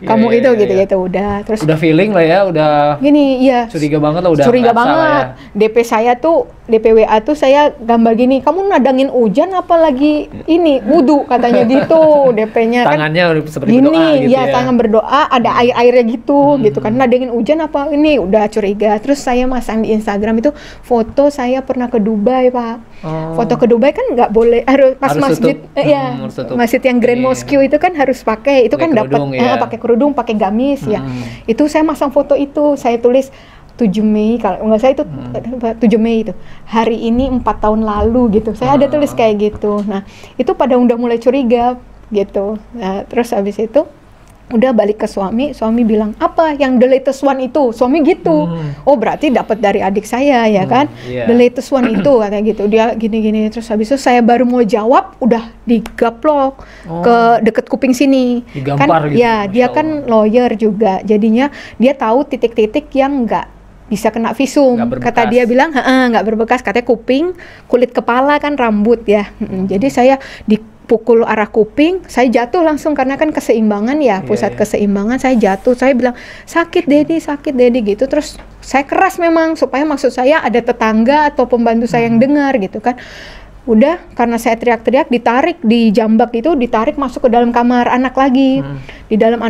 kamu itu gitu. Udah, terus udah feeling lah ya, udah gini, curiga banget lah, udah curiga banget ya. DP saya tuh, DPWA tuh saya gambar gini, kamu nadangin hujan apalagi ini wudu katanya gitu. DP-nya tangannya kan seperti gini, berdoa gitu ya, tangan berdoa ada air-airnya gitu kan, nadangin hujan apa ini, udah curiga. Terus saya masang di Instagram itu foto saya pernah ke Dubai Pak. Foto ke Dubai kan nggak boleh, harus masjid masjid yang Grand Mosque itu kan harus pakai, itu kan dapat pakai kerudung, pakai gamis ya. Itu saya masang foto itu, saya tulis 7 Mei kalau nggak saya itu 7 Mei itu hari ini 4 tahun lalu gitu. Saya ada tulis kayak gitu. Nah, itu pada udah mulai curiga gitu. Nah, terus habis itu udah balik ke suami bilang, apa yang the latest one itu? Suami gitu. Oh, berarti dapat dari adik saya ya kan? The latest one itu katanya gitu. Dia gini-gini, terus habis itu saya baru mau jawab udah digaplok ke deket kuping sini. Digampar kan gitu. Ya, dia kan lawyer juga. Jadinya dia tahu titik-titik yang nggak bisa kena visum. Kata dia bilang, nggak berbekas, katanya kuping, kulit kepala kan rambut ya. Jadi saya dipukul arah kuping, saya jatuh langsung karena kan keseimbangan ya, pusat keseimbangan, saya jatuh, saya bilang sakit Dedi gitu. Terus saya keras memang supaya maksud saya ada tetangga atau pembantu saya yang dengar gitu kan. Udah, karena saya teriak-teriak, ditarik di jambak itu, ditarik masuk ke dalam kamar anak lagi. Di dalam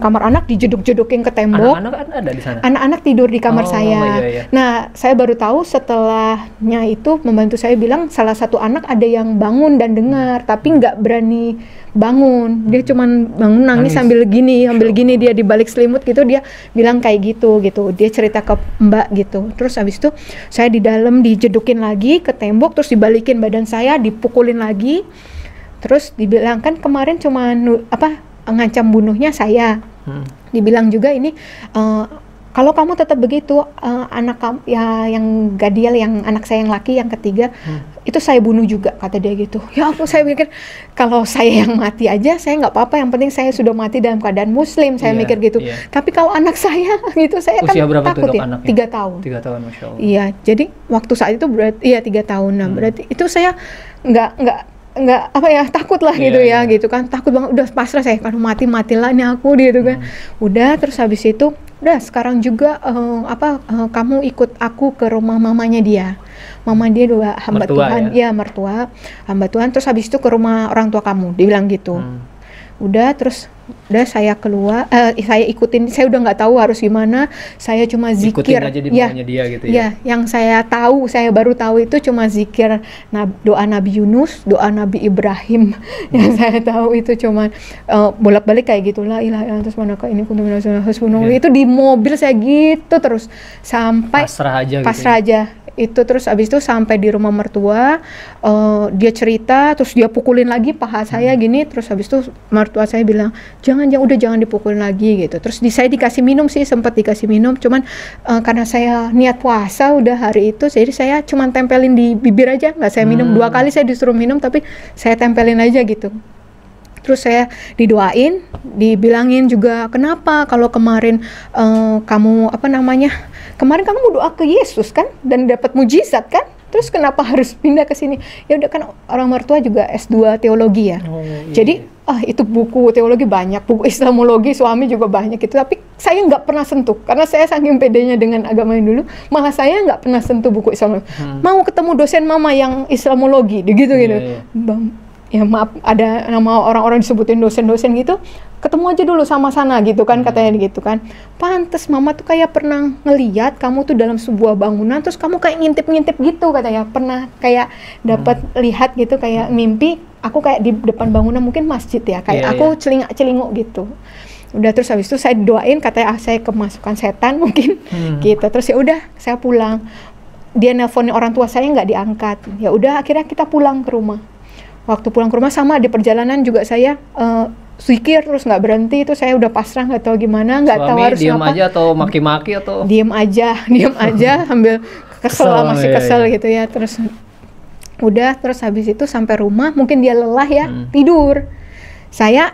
kamar anak dijeduk-jedukin ke tembok. Anak-anak ada di sana? Anak-anak tidur di kamar saya. Nah, saya baru tahu setelahnya itu pembantu saya bilang salah satu anak ada yang bangun dan dengar, tapi nggak berani bangun. Dia cuman bangun nangis sambil gini dia di balik selimut gitu, dia bilang kayak gitu. Dia cerita ke Mbak gitu. Terus habis itu saya di dalam dijedukin lagi ke tembok, terus dibalikin badan saya, dipukulin lagi. Terus dibilang kan kemarin cuma ngancam bunuhnya saya. Dibilang juga ini kalau kamu tetap begitu, anak kamu ya yang Gadiel, yang anak saya yang laki yang ketiga, itu saya bunuh juga, kata dia gitu. Ya aku, saya pikir kalau saya yang mati aja saya nggak apa-apa, yang penting saya sudah mati dalam keadaan muslim, saya mikir gitu. Tapi kalau anak saya gitu, saya usia kan berapa takut tuh, ya. anaknya? 3 tahun. 3 tahun, Masya Allah. Iya, jadi waktu saat itu berarti 3 tahun. Nah, berarti itu saya nggak takut lah gitu ya, gitu kan, takut banget, udah pasrah saya, kalau matilah nih aku gitu kan. Udah, terus habis itu udah, sekarang juga kamu ikut aku ke rumah mamanya dia. Mama dia dua hamba mertua, Tuhan, ya mertua, hamba Tuhan. Terus habis itu ke rumah orang tua kamu, dibilang gitu. Udah, terus Udah saya keluar, saya ikutin, saya udah nggak tahu harus gimana, saya cuma zikir. Ikutin aja di maunya dia gitu ya. Ya, yang saya tahu, saya baru tahu itu cuma zikir doa Nabi Yunus, doa Nabi Ibrahim. Yang saya tahu itu cuma bolak-balik kayak gitu, la ilaha illallah subhanaka inni kuntu minaz zalimin. Itu di mobil saya gitu terus sampai pasrah aja. Itu terus abis itu sampai di rumah mertua, dia cerita, terus dia pukulin lagi paha saya gini, terus abis itu mertua saya bilang jangan dipukulin lagi gitu. Terus saya dikasih minum sih, sempat dikasih minum, cuman karena saya niat puasa udah hari itu, jadi saya cuman tempelin di bibir aja, nggak saya minum. 2 kali saya disuruh minum tapi saya tempelin aja gitu. Terus saya didoain, dibilangin juga kenapa kalau kemarin kamu kemarin kamu doa ke Yesus kan dan dapat mujizat kan, terus kenapa harus pindah ke sini? Ya udah kan orang mertua juga S2 teologi ya. Jadi itu buku teologi banyak, buku Islamologi suami juga banyak gitu, tapi saya nggak pernah sentuh karena saya saking pedenya dengan agama yang dulu, malah saya nggak pernah sentuh buku Islamologi. Mau ketemu dosen mama yang Islamologi gitu. Bang, ya maaf, ada nama orang-orang disebutin dosen-dosen gitu, ketemu aja dulu sama sana gitu kan, katanya gitu kan. Pantes mama tuh kayak pernah ngeliat kamu tuh dalam sebuah bangunan, terus kamu kayak ngintip-ngintip gitu katanya, pernah kayak dapat lihat gitu, kayak mimpi aku kayak di depan bangunan mungkin masjid ya, kayak aku celingak-celinguk gitu. Udah terus habis itu saya doain, katanya saya kemasukan setan mungkin gitu. Terus ya udah saya pulang, dia nelponin orang tua saya nggak diangkat, ya udah akhirnya kita pulang ke rumah. Waktu pulang ke rumah sama di perjalanan juga saya zikir terus nggak berhenti, itu saya udah pasrah, nggak tahu gimana, nggak tahu harus diem apa. Aja atau maki-maki atau diem aja sambil masih kesel gitu ya. Terus udah, terus habis itu sampai rumah mungkin dia lelah ya, tidur.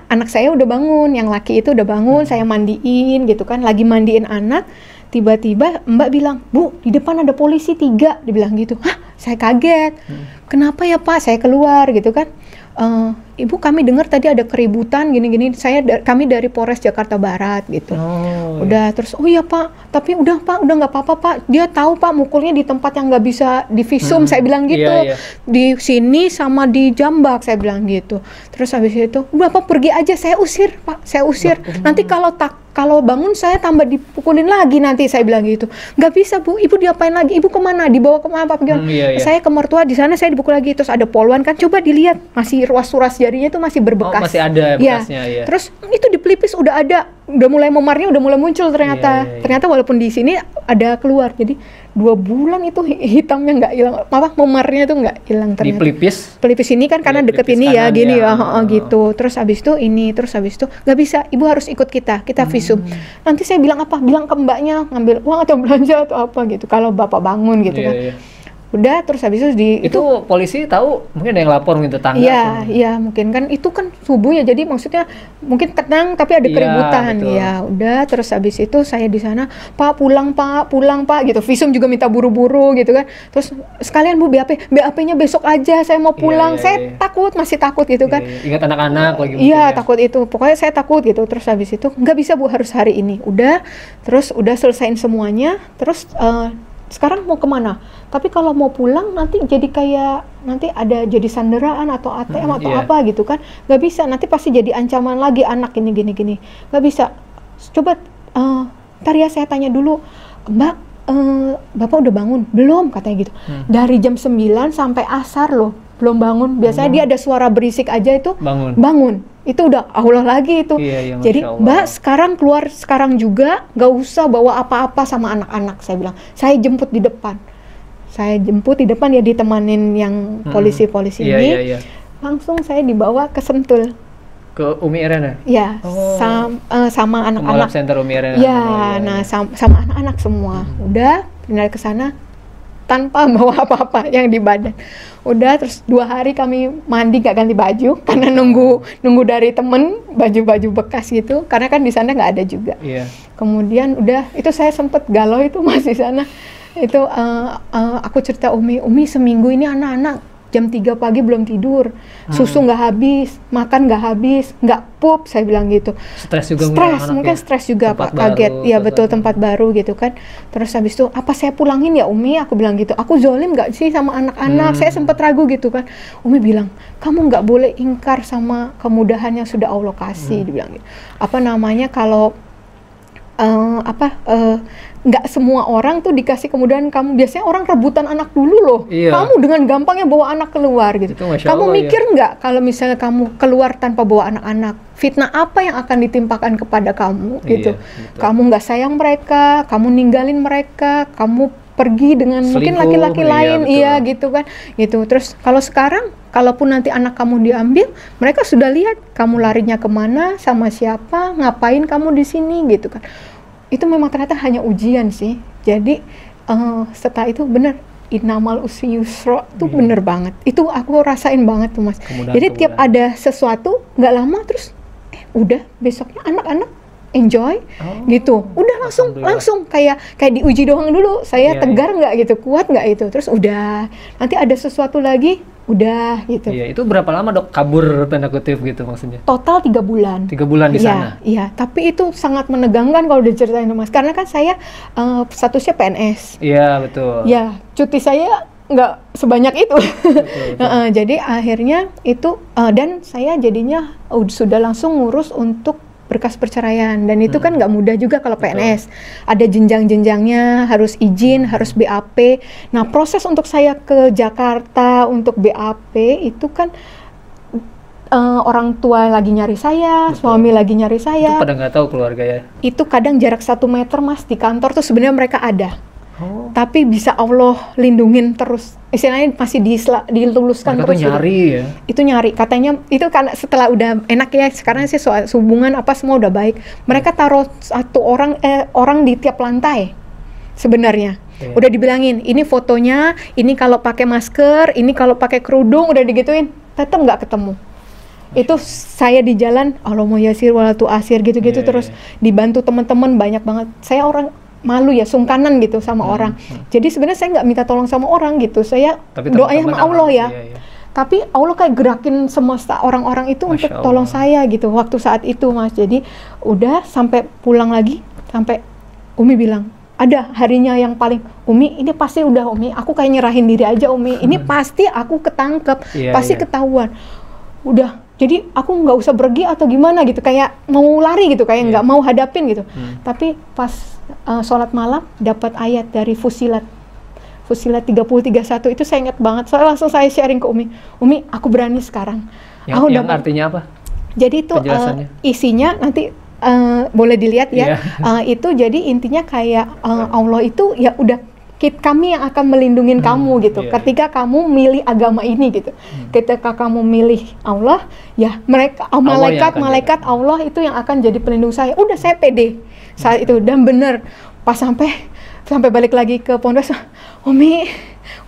Anak saya udah bangun, yang laki itu udah bangun, saya mandiin gitu kan, lagi mandiin anak, tiba-tiba Mbak bilang, "Bu, di depan ada polisi 3," dibilang gitu. Hah, saya kaget. Kenapa ya Pak? Saya keluar gitu kan. Ibu, kami dengar tadi ada keributan gini-gini. Kami dari Polres Jakarta Barat gitu. Udah terus, oh iya Pak, tapi udah Pak, udah nggak apa-apa Pak. Dia tahu Pak mukulnya di tempat yang nggak bisa divisum. Saya bilang gitu. Di sini sama di Jambak, saya bilang gitu. Terus habis itu, udah Pak pergi aja, saya usir Pak, saya usir. Nanti kalau bangun saya tambah dipukulin lagi nanti, saya bilang gitu. Nggak bisa Bu, Ibu diapain lagi? Ibu kemana? Dibawa kemana Pak? Saya ke mertua, di sana saya dipukul lagi. Terus ada poluan kan, coba dilihat, masih ruas-ruas jarinya itu masih berbekas. Masih ada bekasnya ya. Terus itu di pelipis udah ada, udah mulai memarnya, udah mulai muncul ternyata. Ternyata walaupun di sini ada keluar. Jadi 2 bulan itu hitamnya nggak hilang, memarnya itu nggak hilang ternyata. Di pelipis ini kan karena deket ini ya, gini ya, gitu. Terus habis itu nggak bisa, Ibu harus ikut kita visum. Nanti saya bilang apa? Bilang ke mbaknya ngambil uang atau belanja atau apa gitu. Kalau bapak bangun gitu kan. Udah, terus habis itu polisi tahu, mungkin ada yang lapor gitu, tetangga. Iya, mungkin kan itu kan subuh ya, jadi maksudnya mungkin tenang tapi ada keributan. Ya udah, terus habis itu saya di sana, Pak pulang Pak gitu. Visum juga minta buru-buru gitu kan. Terus sekalian Bu, BAP-nya besok aja, saya mau pulang. Saya masih takut gitu kan. Ingat anak-anak lagi. Iya, takut itu. Pokoknya saya takut gitu. Terus habis itu nggak bisa Bu, harus hari ini. Udah selesaiin semuanya. Terus sekarang mau kemana? Tapi kalau mau pulang nanti ada jadi sanderaan atau ATM atau apa gitu kan, nggak bisa, nanti pasti jadi ancaman lagi anak gini, nggak bisa. Coba ntar ya saya tanya dulu, Mbak, Bapak udah bangun? Belum, katanya gitu. Dari jam 9 sampai asar loh, belum bangun. Biasanya dia ada suara berisik aja itu bangun. Itu udah Allah lagi itu. Jadi Mbak sekarang keluar sekarang juga, nggak usah bawa apa-apa sama anak-anak, saya bilang. Saya jemput di depan ya, ditemanin yang polisi-polisi ini. Langsung saya dibawa ke Sentul. Ke Umi Irena? Ya, sama anak-anak. Center Umi Irena. Sama anak-anak semua. Udah pindah ke sana tanpa bawa apa-apa yang di badan. Udah, terus 2 hari kami mandi gak ganti baju karena nunggu dari temen baju-baju bekas gitu, karena kan di sana nggak ada juga. Kemudian udah itu saya sempet galau itu masih sana. Itu aku cerita Umi seminggu ini anak-anak jam 3 pagi belum tidur, susu nggak habis, makan nggak habis, nggak pup, saya bilang gitu. Stres juga Mungkin stres juga Pak, kaget. Ya betul, tempat baru gitu kan. Terus habis itu, apa saya pulangin ya Umi? Aku bilang gitu. Aku zolim nggak sih sama anak-anak? Saya sempat ragu gitu kan. Umi bilang, kamu nggak boleh ingkar sama kemudahan yang sudah Allah kasih. Dibilang gitu. Apa namanya, kalau nggak semua orang tuh dikasih kemudahan kamu. Biasanya orang rebutan anak dulu loh. Kamu dengan gampangnya bawa anak keluar gitu. Kamu mikir nggak kalau misalnya kamu keluar tanpa bawa anak-anak, fitnah apa yang akan ditimpakan kepada kamu gitu. Kamu nggak sayang mereka, kamu ninggalin mereka, kamu pergi dengan mungkin laki-laki lain, gitu kan, gitu. Terus kalau sekarang, kalaupun nanti anak kamu diambil, mereka sudah lihat kamu larinya kemana, sama siapa, ngapain kamu di sini, gitu kan. Itu memang ternyata hanya ujian sih. Jadi setelah itu benar, innamal usri yusra itu bener banget. Itu aku rasain banget tuh Mas. Jadi tiap ada sesuatu, nggak lama terus, udah besoknya anak-anak enjoy gitu, udah langsung kayak diuji doang dulu, saya tegar nggak gitu, kuat nggak itu, terus udah nanti ada sesuatu lagi, udah gitu. Itu berapa lama Dok kabur tanda kutip gitu maksudnya? Total 3 bulan. 3 bulan di sana? Iya, tapi itu sangat menegangkan kalau diceritain Mas, karena kan saya statusnya PNS. Iya betul. Ya, cuti saya nggak sebanyak itu. Betul. Jadi akhirnya itu dan saya jadinya sudah langsung ngurus untuk berkas perceraian, dan itu kan nggak mudah juga kalau PNS. Ada jenjang-jenjangnya, harus izin, harus BAP. Nah, proses untuk saya ke Jakarta untuk BAP itu kan orang tua lagi nyari saya, suami lagi nyari saya. Itu pada nggak tahu keluarga ya? Itu kadang jarak 1 meter Mas, di kantor tuh sebenarnya mereka ada. Tapi bisa Allah lindungin terus. Istilahnya masih diluluskan mereka terus. Itu nyari gitu. Ya? Itu nyari. Katanya itu kan setelah udah enak ya, sekarang sih soal hubungan apa semua udah baik. Mereka taruh orang di tiap lantai sebenarnya. Udah dibilangin, ini fotonya, ini kalau pakai masker, ini kalau pakai kerudung, udah digituin. Tetap nggak ketemu. Itu saya di jalan, Allahumma yasir walatu asir gitu-gitu terus dibantu teman-teman banyak banget. Saya orang malu ya, sungkanan gitu sama orang. Jadi sebenarnya saya nggak minta tolong sama orang gitu. Saya doanya sama Allah ya. Tapi Allah kayak gerakin semesta orang-orang itu Masya untuk Allah. Tolong saya gitu waktu saat itu Mas. Jadi udah sampai pulang lagi, sampai Umi bilang, ada harinya yang paling, Umi ini pasti udah Umi, aku kayak nyerahin diri aja Umi. Ini pasti aku ketangkep, pasti ketahuan. Udah. Jadi aku nggak usah pergi atau gimana gitu, kayak mau lari gitu, kayak nggak mau hadapin gitu. Tapi pas sholat malam dapat ayat dari Fusilat 30:31 itu saya ingat banget. Soalnya langsung saya sharing ke Umi, aku berani sekarang. Yang artinya apa? Jadi itu isinya nanti boleh dilihat ya. Itu jadi intinya kayak Allah itu ya udah, kami yang akan melindungi kamu gitu. Ketika kamu milih agama ini gitu. Ketika kamu milih Allah, ya mereka malaikat Allah itu yang akan jadi pelindung saya. Udah saya pede saat itu, dan bener pas sampai balik lagi ke pondok, Umi,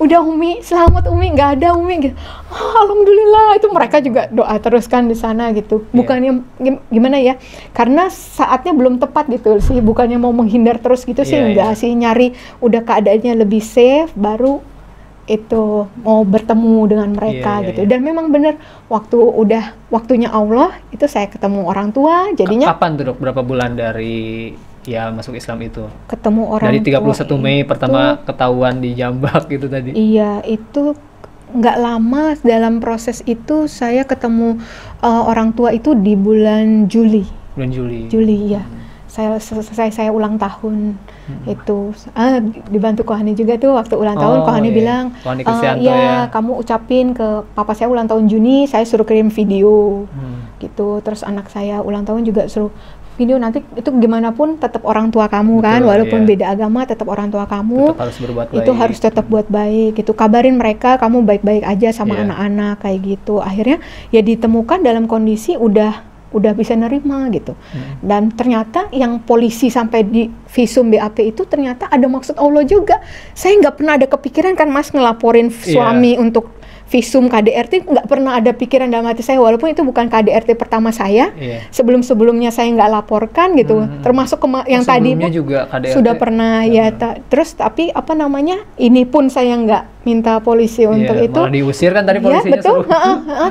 udah Umi, selamat Umi, nggak ada Umi gitu. Alhamdulillah, itu mereka juga doa terus kan di sana gitu. Bukannya gimana ya, karena saatnya belum tepat gitu sih, bukannya mau menghindar terus gitu sih, enggak sih, nyari udah keadaannya lebih safe, baru itu mau bertemu dengan mereka gitu. Dan memang bener, waktunya Allah itu saya ketemu orang tua, jadinya. Kapan tuh Dok, berapa bulan dari masuk Islam itu? Ketemu orang dari 31 Mei pertama ketahuan di Jambak gitu tadi. Iya, itu nggak lama dalam proses itu saya ketemu orang tua itu di bulan Juli. Juli ya. Saya ulang tahun itu dibantu Kohani juga tuh waktu ulang tahun. Kohani bilang, kamu ucapin ke papa saya ulang tahun Juni, saya suruh kirim video gitu. Terus anak saya ulang tahun juga suruh video, nanti itu gimana pun tetap orang tua kamu. Betul, kan walaupun beda agama tetap orang tua kamu, tetap harus berbuat baik. Itu harus tetap buat baik gitu, kabarin mereka kamu baik-baik aja sama anak-anak kayak gitu. Akhirnya ya ditemukan dalam kondisi udah bisa nerima gitu. Dan ternyata yang polisi sampai di visum BAP itu ternyata ada maksud Allah juga. Saya nggak pernah ada kepikiran kan Mas ngelaporin suami untuk visum KDRT, nggak pernah ada pikiran dalam hati saya, walaupun itu bukan KDRT pertama saya. Sebelum-sebelumnya saya nggak laporkan gitu, termasuk yang tadi pun juga KDRT sudah pernah ya. Terus tapi apa namanya, ini pun saya nggak minta polisi untuk itu. Malah diusir kan tadi polisinya. Ya betul.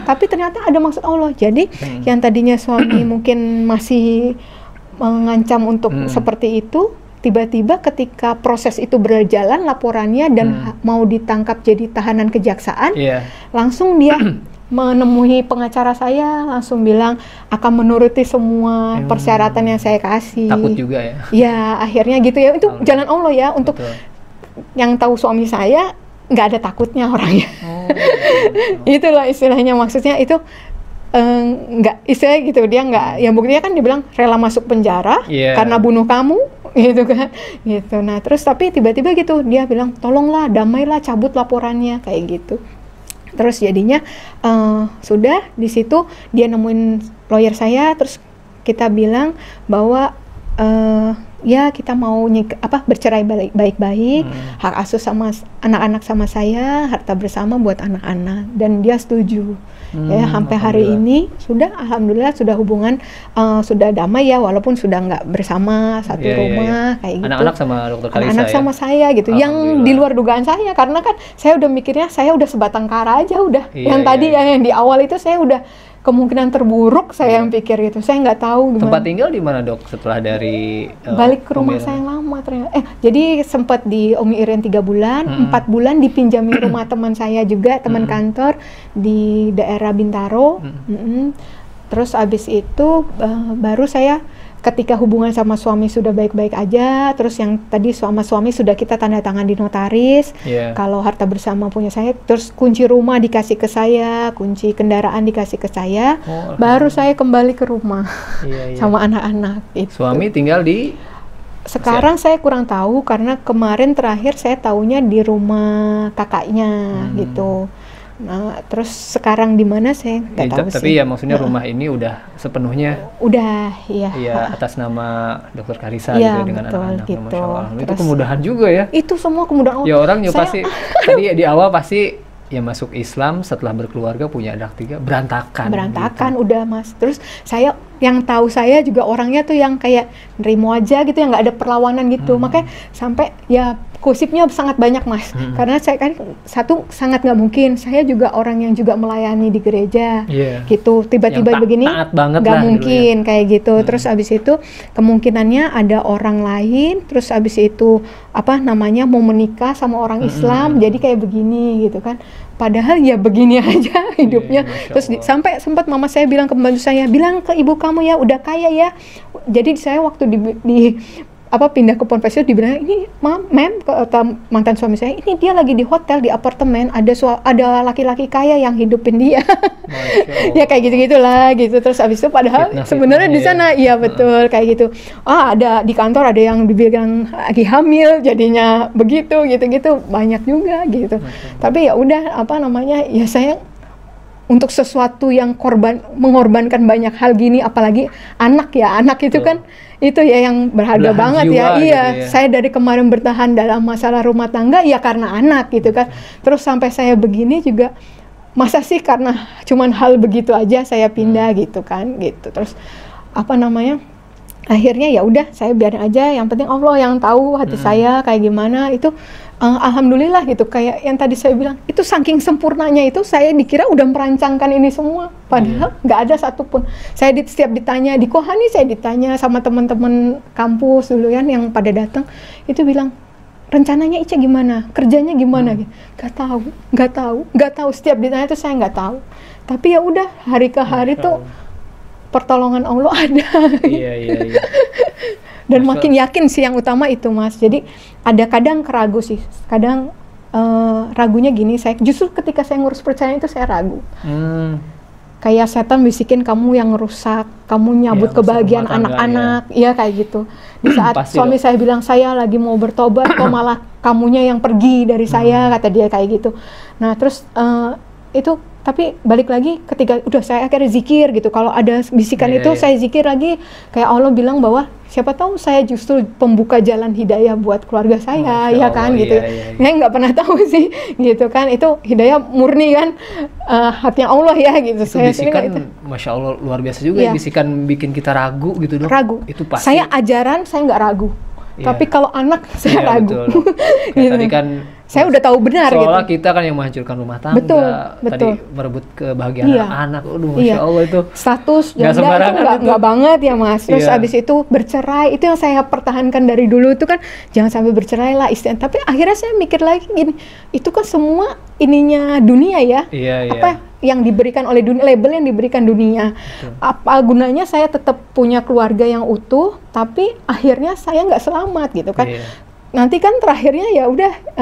Tapi ternyata ada maksud Allah. Jadi yang tadinya suami mungkin masih mengancam untuk seperti itu, tiba-tiba ketika proses itu berjalan laporannya dan mau ditangkap jadi tahanan kejaksaan, langsung dia menemui pengacara saya, langsung bilang akan menuruti semua persyaratan yang saya kasih. Takut juga ya? Ya akhirnya gitu ya, itu jalan Allah ya. Untuk yang tahu suami saya nggak ada takutnya orangnya. Itulah istilahnya, maksudnya itu nggak istilah gitu, dia nggak, ya buktinya kan dia bilang rela masuk penjara karena bunuh kamu gitu kan, gitu. Nah terus tapi tiba-tiba gitu dia bilang tolonglah, damailah, cabut laporannya kayak gitu. Terus jadinya sudah di situ dia nemuin lawyer saya, terus kita bilang bahwa ya kita mau bercerai baik-baik, hak asuh sama anak-anak sama saya, harta bersama buat anak-anak, dan dia setuju. Ya sampai hari ini sudah alhamdulillah sudah hubungan sudah damai ya, walaupun sudah nggak bersama satu rumah kayak gitu. Anak-anak sama dokter Kalisa, anak-anak sama saya gitu, yang di luar dugaan saya, karena kan saya udah mikirnya saya udah sebatang kara aja udah. Yang tadi yang di awal itu saya udah kemungkinan terburuk saya yang pikir gitu. Saya nggak tahu gimana. Tempat tinggal di mana dok setelah dari balik ke rumah saya yang lama ternyata. Jadi sempat di Umi Iren 3 bulan, 4 bulan dipinjami rumah teman saya juga, teman kantor di daerah Bintaro. Terus abis itu baru saya ketika hubungan sama suami sudah baik-baik aja, terus yang tadi sama suami sudah kita tanda tangan di notaris, kalau harta bersama punya saya, terus kunci rumah dikasih ke saya, kunci kendaraan dikasih ke saya, baru saya kembali ke rumah sama anak-anak. Suami tinggal di? Sekarang saya kurang tahu, karena kemarin terakhir saya taunya di rumah kakaknya gitu. Nah, terus sekarang di mana saya nggak tahu sih. Tapi ya maksudnya rumah ini udah sepenuhnya atas nama Dokter Kalisa gitu, dengan anak-anak. Gitu. Masya Allah. Itu kemudahan juga ya. Itu semua kemudahan Allah. Ya orang pasti tadi di awal pasti ya masuk Islam, setelah berkeluarga punya anak 3 berantakan gitu. Udah Mas. Terus saya yang tahu saya juga orangnya tuh yang kayak nerimo aja gitu, yang nggak ada perlawanan gitu. Makanya sampai ya gosipnya sangat banyak Mas, karena saya kan satu sangat nggak mungkin, saya juga orang yang juga melayani di gereja gitu, tiba-tiba begini nggak mungkin kayak gitu. Terus abis itu kemungkinannya ada orang lain, terus abis itu mau menikah sama orang Islam, jadi kayak begini gitu kan. Padahal ya begini aja hidupnya. Terus sampai sempat mama saya bilang ke pembantu saya, bilang ke ibu kamu ya udah kaya ya. Jadi saya waktu di pindah ke Ponpes itu dibilang, ini mem kata mantan suami saya, ini dia lagi di hotel, di apartemen, ada laki-laki kaya yang hidupin dia. Ya kayak gitu-gitulah gitu. Terus abis itu padahal sebenarnya di sana iya betul kayak gitu. Ada di kantor ada yang dibilang lagi hamil, jadinya begitu gitu-gitu, banyak juga gitu. Tapi ya udah ya saya untuk sesuatu yang mengorbankan banyak hal gini, apalagi anak itu kan itu ya yang berharga banget ya. Iya, gitu ya. Saya dari kemarin bertahan dalam masalah rumah tangga ya karena anak gitu kan. Terus sampai saya begini juga, masa sih karena cuman hal begitu aja saya pindah gitu kan gitu. Terus akhirnya ya udah saya biarin aja, yang penting Allah yang tahu hati saya kayak gimana. Itu alhamdulillah gitu, kayak yang tadi saya bilang, itu saking sempurnanya itu saya dikira udah merancangkan ini semua, padahal nggak ada satupun. Saya setiap ditanya di Kohani, saya ditanya sama teman-teman kampus dulu kan yang pada datang, itu bilang rencananya Ica gimana, kerjanya gimana, nggak tahu. Setiap ditanya itu saya nggak tahu. Tapi ya udah, hari ke hari tuh pertolongan Allah ada. Iya. Dan makin yakin sih yang utama itu Mas. Jadi ada kadang ragu sih, kadang ragunya gini, saya justru ketika saya ngurus perceraian itu saya ragu. Kayak setan bisikin, kamu yang rusak, kamu nyabut kebahagiaan anak-anak, ya kayak gitu. Di saat suami saya bilang saya lagi mau bertobat, kok malah kamunya yang pergi dari saya, kata dia kayak gitu. Nah terus itu, tapi balik lagi ketika udah saya akhirnya zikir gitu, kalau ada bisikan itu saya zikir lagi, kayak Allah bilang bahwa siapa tahu saya justru pembuka jalan hidayah buat keluarga saya, Masya ya kan Allah, gitu. iya. Saya nggak pernah tahu sih, gitu kan. Itu hidayah murni kan, hatinya Allah ya gitu. Itu Saya bisikan, itu Masya Allah luar biasa juga Iya. ya, bisikan bikin kita ragu gitu dong. ragu. Itu pasti. Saya ajaran saya nggak ragu, Iya. tapi kalau anak saya Iya, ragu. betul. Kayak Gitu. tadi kan Saya udah tahu benar seolah gitu. kita kan yang menghancurkan rumah tangga, Betul, tadi betul. merebut kebahagiaan Iya. anak. Aduh, Masya Iya. Allah itu. Status Nggak janda itu sembarangan itu. nggak banget ya Mas. Terus Iya. abis itu bercerai, itu yang saya pertahankan dari dulu itu kan, jangan sampai bercerai lah istilah. Tapi akhirnya saya mikir lagi gini, itu kan semua ininya dunia ya. Iya, iya. Apa yang diberikan oleh dunia, label yang diberikan dunia. Betul. Apa gunanya saya tetap punya keluarga yang utuh, tapi akhirnya saya nggak selamat gitu kan. Iya. Nanti kan terakhirnya ya udah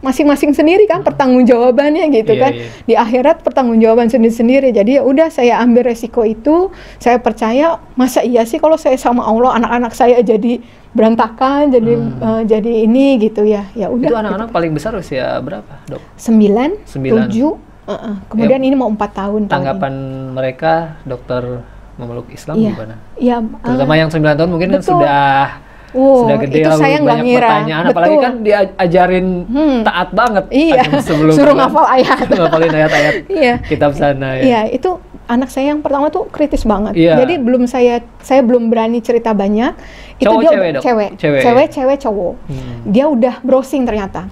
masing-masing sendiri kan pertanggungjawabannya gitu Iya, kan. iya. Di akhirat pertanggungjawaban sendiri-sendiri. Jadi ya udah saya ambil resiko itu. Saya percaya, masa iya sih kalau saya sama Allah anak-anak saya jadi berantakan, jadi ini gitu ya. Ya Itu udah. anak-anak paling besar usia berapa, Dok? 9, 9. 7, kemudian ini mau 4 tahun. Tanggapan mereka dokter memeluk Islam Iya. gimana? Ya, Terutama yang 9 tahun mungkin kan betul. Sudah gede itu lalu saya nggak banyak ngira. pertanyaan, apalagi Betul. kan diajarin taat banget. Iya, sebelum suruh ngafal ayat. ngafalin ayat-ayat Iya. kitab sana ya. Iya, itu anak saya yang pertama tuh kritis banget. Iya. Jadi saya belum berani cerita banyak. Itu Cowok, dia cewek, Dok? cewek cowok. Dia udah browsing ternyata.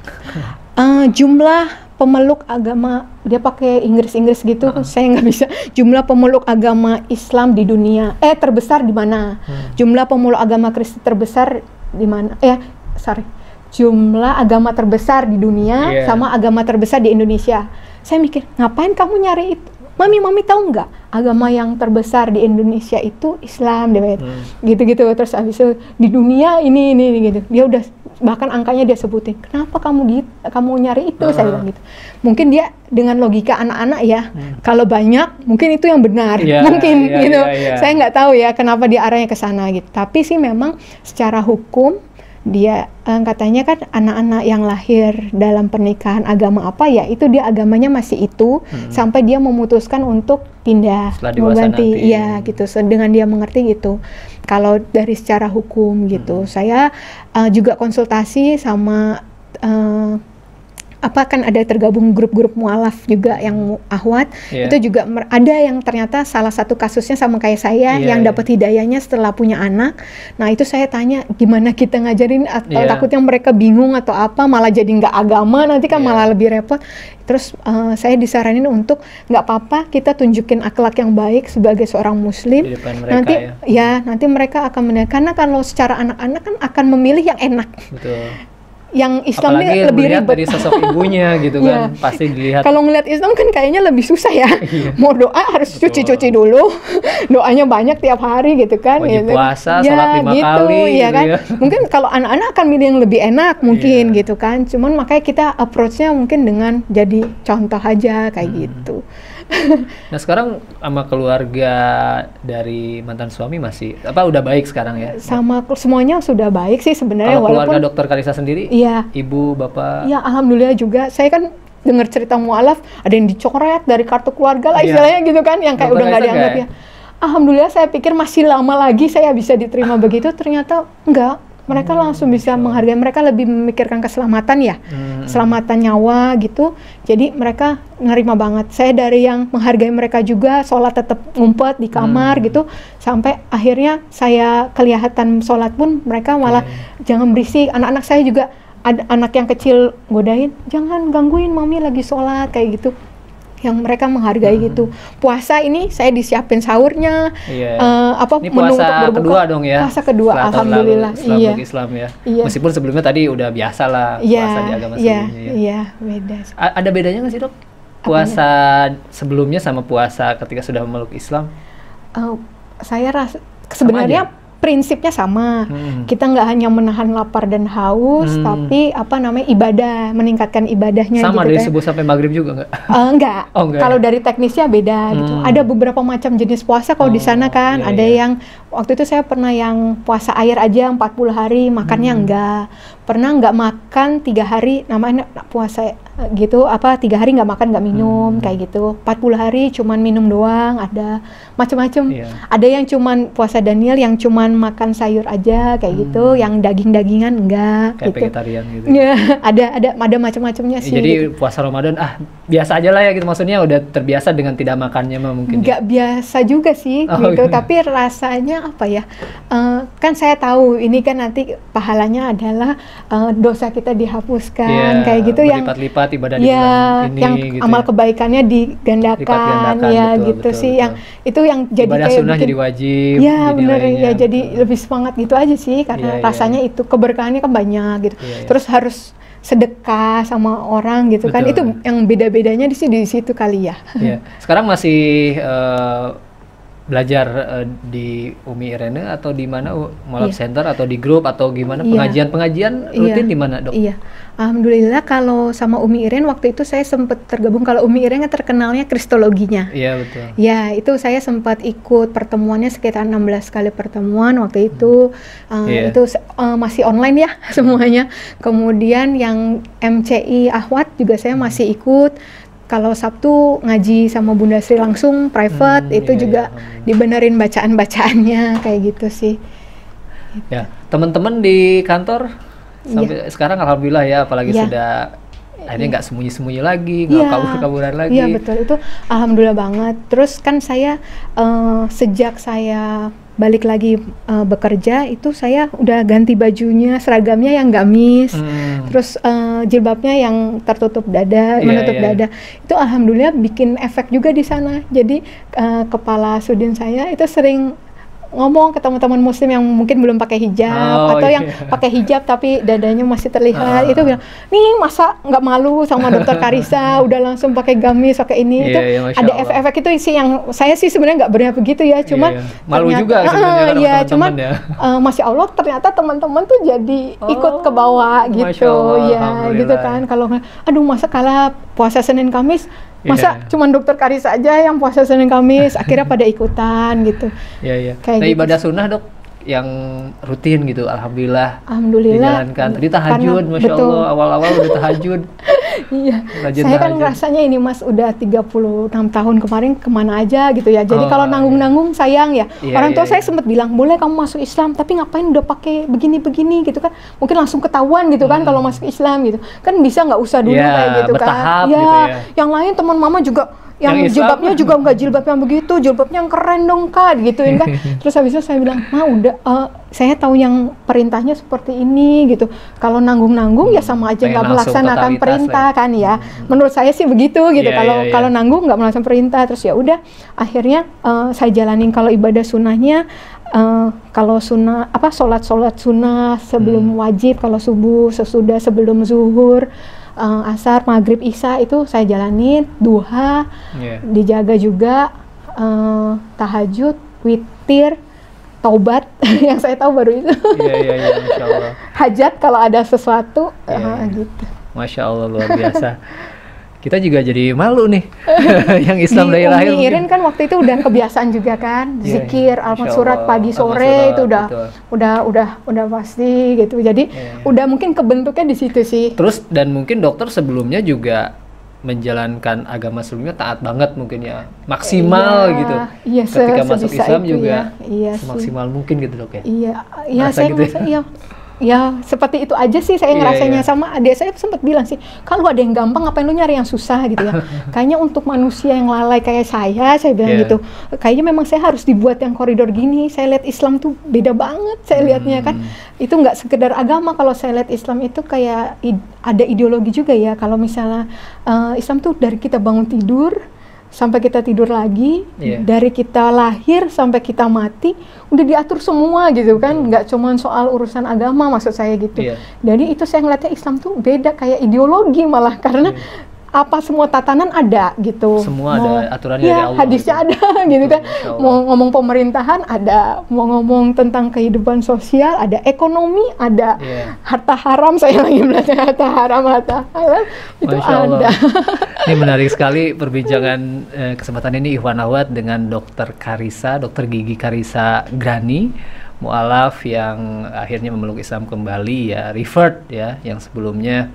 Jumlah pemeluk agama, dia pakai Inggris gitu, saya nggak bisa. Jumlah pemeluk agama Islam di dunia, terbesar di mana? Jumlah pemeluk agama Kristen terbesar di mana? Jumlah agama terbesar di dunia sama agama terbesar di Indonesia. Saya mikir, ngapain kamu nyari itu? Mami tahu nggak? Agama yang terbesar di Indonesia itu Islam, dia gitu-gitu. Terus habis itu di dunia ini gitu. Dia udah bahkan angkanya dia sebutin. Kenapa kamu nyari itu? Saya bilang gitu. Mungkin dia dengan logika anak-anak ya. Kalau banyak, mungkin itu yang benar. Mungkin gitu. Saya nggak tahu ya kenapa dia arahnya ke sana gitu. Tapi sih memang secara hukum dia katanya kan anak-anak yang lahir dalam pernikahan agama apa ya, itu dia agamanya masih itu sampai dia memutuskan untuk pindah mengganti, ya gitu. Dengan dia mengerti gitu. Kalau dari secara hukum gitu, saya juga konsultasi sama kan ada tergabung grup-grup mualaf juga yang ahwat, itu juga ada yang ternyata salah satu kasusnya sama kayak saya yang dapat hidayahnya setelah punya anak. Nah itu saya tanya gimana kita ngajarin, atau takutnya mereka bingung atau apa, malah jadi nggak agama nanti kan malah lebih repot. Terus saya disaranin untuk nggak apa-apa kita tunjukin akhlak yang baik sebagai seorang muslim. Nanti nanti mereka akan menilai, karena kalau secara anak-anak kan akan memilih yang enak. Betul. Yang Islam ini lebih ribet dari sosok ibunya gitu kan, pasti dilihat. Kalau ngelihat Islam kan kayaknya lebih susah ya. Mau doa harus cuci dulu, doanya banyak tiap hari gitu kan. Wajib gitu. puasa, sholat 5 kali. Ya kan. Mungkin kalau anak-anak akan milih yang lebih enak mungkin gitu kan. Cuman makanya kita approach-nya mungkin dengan jadi contoh aja kayak gitu. Nah sekarang sama keluarga dari mantan suami masih udah baik sekarang ya? Sama semuanya sudah baik sih sebenarnya. Kalau keluarga dokter Karissa sendiri, ibu, bapak? Iya, alhamdulillah juga. Saya kan dengar cerita mualaf, ada yang dicoret dari kartu keluarga lah istilahnya gitu kan, yang kayak udah nggak dianggap ya. Alhamdulillah saya pikir masih lama lagi saya bisa diterima begitu, ternyata enggak. Mereka langsung bisa menghargai, mereka lebih memikirkan keselamatan ya, keselamatan nyawa gitu. Jadi mereka nerima banget. Saya dari yang menghargai mereka juga, sholat tetap ngumpet di kamar gitu, sampai akhirnya saya kelihatan sholat pun mereka malah jangan berisik. Anak-anak saya juga, ada anak yang kecil godain, jangan gangguin mami lagi sholat kayak gitu. Yang mereka menghargai gitu. Puasa ini saya disiapin sahurnya, ini menu puasa untuk berbuka. Kedua dong ya. Puasa kedua, alhamdulillah. Islam ya. Meskipun sebelumnya tadi udah biasa lah puasa di agama sebelumnya ya. Iya, beda. Ada bedanya nggak sih dok? Puasa sebelumnya sama puasa ketika sudah memeluk Islam? Saya rasa sebenarnya prinsipnya sama. Kita nggak hanya menahan lapar dan haus, tapi ibadah, meningkatkan ibadahnya. Sama gitu dari subuh sampai maghrib juga nggak? Enggak. Kalau dari teknisnya beda gitu. Ada beberapa macam jenis puasa kalau di sana kan. Ada yang waktu itu saya pernah yang puasa air aja 40 hari, makannya enggak. Pernah nggak makan 3 hari, namanya puasa gitu, 3 hari nggak makan nggak minum kayak gitu, 40 hari cuman minum doang, ada macam-macam. Ada yang cuman puasa Daniel yang cuman makan sayur aja kayak gitu, yang daging-dagingan enggak kayak gitu. vegetarian gitu. Ya, ada macam-macamnya sih. Jadi gitu. puasa Ramadan biasa aja lah ya gitu, maksudnya udah terbiasa dengan tidak makannya mah mungkin. Nggak biasa juga sih gitu, tapi rasanya apa ya? Kan saya tahu ini kan nanti pahalanya adalah dosa kita dihapuskan kayak gitu, yang berlipat-lipat ibadah di bulan ini yang gitu, amal kebaikannya digandakan ya, betul, gitu betul, sih betul. Yang itu yang jadi ibadah kayak sunnah jadi wajib ya benar ya, jadi lebih semangat gitu aja sih, karena rasanya itu keberkahannya kan banyak gitu. Terus harus sedekah sama orang gitu. Betul. Kan itu yang beda-bedanya di situ kali ya. Sekarang masih belajar di Umi Irene atau di mana, Mualaf Center atau di grup atau gimana, pengajian rutin di mana, Dok? Iya. Alhamdulillah kalau sama Umi Irene waktu itu saya sempat tergabung. Kalau Umi Irene terkenalnya kristologinya. Iya, betul. Ya, itu saya sempat ikut pertemuannya sekitar 16 kali pertemuan waktu itu. Itu masih online ya semuanya. Kemudian yang MCI Ahwat juga saya masih ikut. Kalau Sabtu ngaji sama Bunda Sri langsung private, itu juga dibenerin bacaan-bacaannya kayak gitu sih. Ya, teman-teman di kantor sampai sekarang alhamdulillah ya, apalagi sudah akhirnya nggak sembunyi-sembunyi lagi, nggak kabur-kaburan lagi. Iya betul, itu alhamdulillah banget. Terus kan saya sejak saya balik lagi bekerja itu saya udah ganti bajunya, seragamnya yang gamis, terus jilbabnya yang tertutup dada, menutup dada. Itu alhamdulillah bikin efek juga di sana. Jadi kepala sudin saya itu sering ngomong ke teman-teman muslim yang mungkin belum pakai hijab atau yang pakai hijab tapi dadanya masih terlihat, itu bilang, nih masa nggak malu sama dokter Karissa udah langsung pakai gamis, pakai ini. Itu ada efek-efek itu sih yang saya sih sebenarnya nggak berani begitu ya, cuma malu ternyata, juga sebenarnya cuman Masya Allah ternyata teman-teman tuh jadi ikut ke bawah gitu ya, gitu kan. Kalau aduh masa kalah puasa Senin Kamis masa cuman dokter Karissa aja yang puasa Senin Kamis, akhirnya pada ikutan gitu. Nah, gitu. Ibadah sunnah, Dok, yang rutin gitu, alhamdulillah dijalankan. Tadi tahajud, Masya Allah, awal-awal udah tahajud. Iya, saya kan rasanya ini Mas udah 36 tahun kemarin kemana aja gitu ya. Jadi kalau nanggung-nanggung sayang ya. Orang tua saya sempat bilang, boleh kamu masuk Islam, tapi ngapain udah pakai begini-begini gitu kan. Mungkin langsung ketahuan gitu kan kalau masuk Islam gitu. Kan bisa nggak usah dulu kayak gitu bertahap, kan. Gitu ya. Yang lain teman mama juga yang jilbabnya juga nggak jilbab yang begitu, jilbabnya yang keren dong Kak, gituin kan. Terus habis itu saya bilang, udah, saya tahu yang perintahnya seperti ini gitu. Kalau nanggung-nanggung ya sama aja nggak melaksanakan perintah kan ya. Menurut saya sih begitu gitu. Kalau nanggung nggak melaksanakan perintah, terus ya udah. Akhirnya saya jalanin. Kalau ibadah sunnahnya, kalau sunnah sholat sunnah sebelum wajib, kalau subuh, sesudah, sebelum zuhur, asar, maghrib, isya itu saya jalanin, duha, dijaga juga, tahajud, witir, taubat, yang saya tahu baru itu. Masya Allah. Hajat kalau ada sesuatu, gitu. Masya Allah, luar biasa. Kita juga jadi malu nih, yang Islam dari lahir. Umi Irin kan waktu itu udah kebiasaan juga kan, zikir, al-surat pagi sore itu udah pasti gitu. Jadi udah mungkin kebentuknya di situ sih. Terus dan mungkin dokter sebelumnya juga menjalankan agama sebelumnya taat banget mungkin ya, maksimal gitu. Ketika masuk Islam juga semaksimal mungkin gitu, Dok ya. Saya gitu ya seperti itu aja sih saya ngerasanya. Sama adik saya sempat bilang sih, kalau ada yang gampang ngapain lu nyari yang susah gitu ya. Kayaknya untuk manusia yang lalai kayak saya bilang gitu, kayaknya memang saya harus dibuat yang koridor gini. Saya lihat Islam tuh beda banget saya lihatnya kan. Itu nggak sekedar agama, kalau saya lihat Islam itu kayak ada ideologi juga ya. Kalau misalnya Islam tuh dari kita bangun tidur sampai kita tidur lagi, dari kita lahir sampai kita mati udah diatur semua gitu kan, nggak cuma soal urusan agama maksud saya gitu. Jadi itu saya ngeliatnya Islam tuh beda kayak ideologi malah, karena apa semua tatanan ada gitu. Semua ada aturannya dari Allah. Hadisnya gitu. Ada gitu kan. Mau ngomong pemerintahan ada, mau ngomong tentang kehidupan sosial ada, ekonomi ada, harta haram, saya lagi belajar harta haram itu ada. Ini menarik sekali perbincangan kesempatan ini Ikhwan Akhwat dengan Dokter Karissa, Dokter Gigi Karissa Grani, mualaf yang akhirnya memeluk Islam kembali ya, revert ya, yang sebelumnya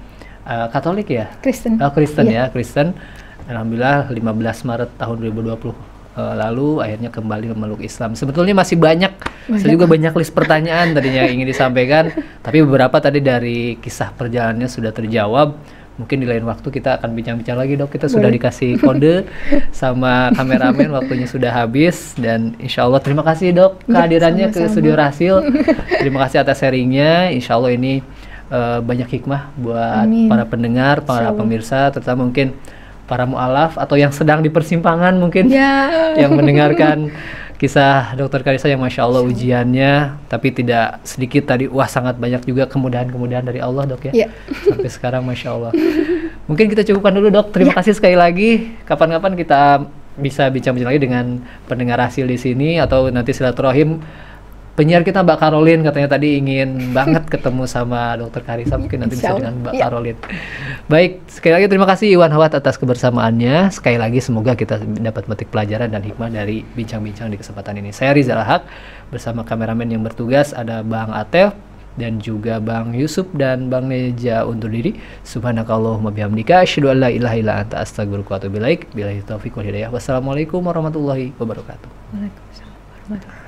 Katolik ya? Kristen. Oh, Kristen Iya. ya, Kristen. Alhamdulillah 15 Maret tahun 2020 lalu akhirnya kembali memeluk Islam. Sebetulnya masih banyak, saya juga banyak list pertanyaan tadinya yang ingin disampaikan, tapi beberapa tadi dari kisah perjalanannya sudah terjawab. Mungkin di lain waktu kita akan bincang-bincang lagi, Dok. Kita sudah dikasih kode sama kameramen, waktunya sudah habis, dan insya Allah terima kasih, Dok, kehadirannya ke Studio Rasil. Terima kasih atas sharingnya. Insya Allah ini banyak hikmah buat para pendengar, para pemirsa, terutama mungkin para mu'alaf atau yang sedang di persimpangan mungkin yang mendengarkan kisah Dokter Karissa yang Masya Allah ujiannya, tapi tidak sedikit tadi, wah sangat banyak juga kemudahan-kemudahan dari Allah, Dok ya. Sampai sekarang Masya Allah. Mungkin kita cukupkan dulu, Dok. Terima kasih sekali lagi. Kapan-kapan kita bisa bincang-bincang lagi dengan pendengar Rasil di sini, atau nanti silaturahim. Penyiar kita Mbak Caroline katanya tadi ingin banget ketemu sama Dokter Karissa, mungkin nanti bisa dengan Mbak Caroline. Baik, sekali lagi terima kasih Iwan Hawat atas kebersamaannya. Sekali lagi semoga kita dapat metik pelajaran dan hikmah dari bincang-bincang di kesempatan ini. Saya Rizal Haq bersama kameramen yang bertugas, ada Bang Atef dan juga Bang Yusuf dan Bang Neja undur diri. Subhanakallahumma bihamdika asyhadu an la ilaha illa anta astaghfiruka wa atubu ilaik. Billahi taufiq wal hidayah. Wassalamualaikum warahmatullahi wabarakatuh. Waalaikumsalam warahmatullahi wabarakatuh.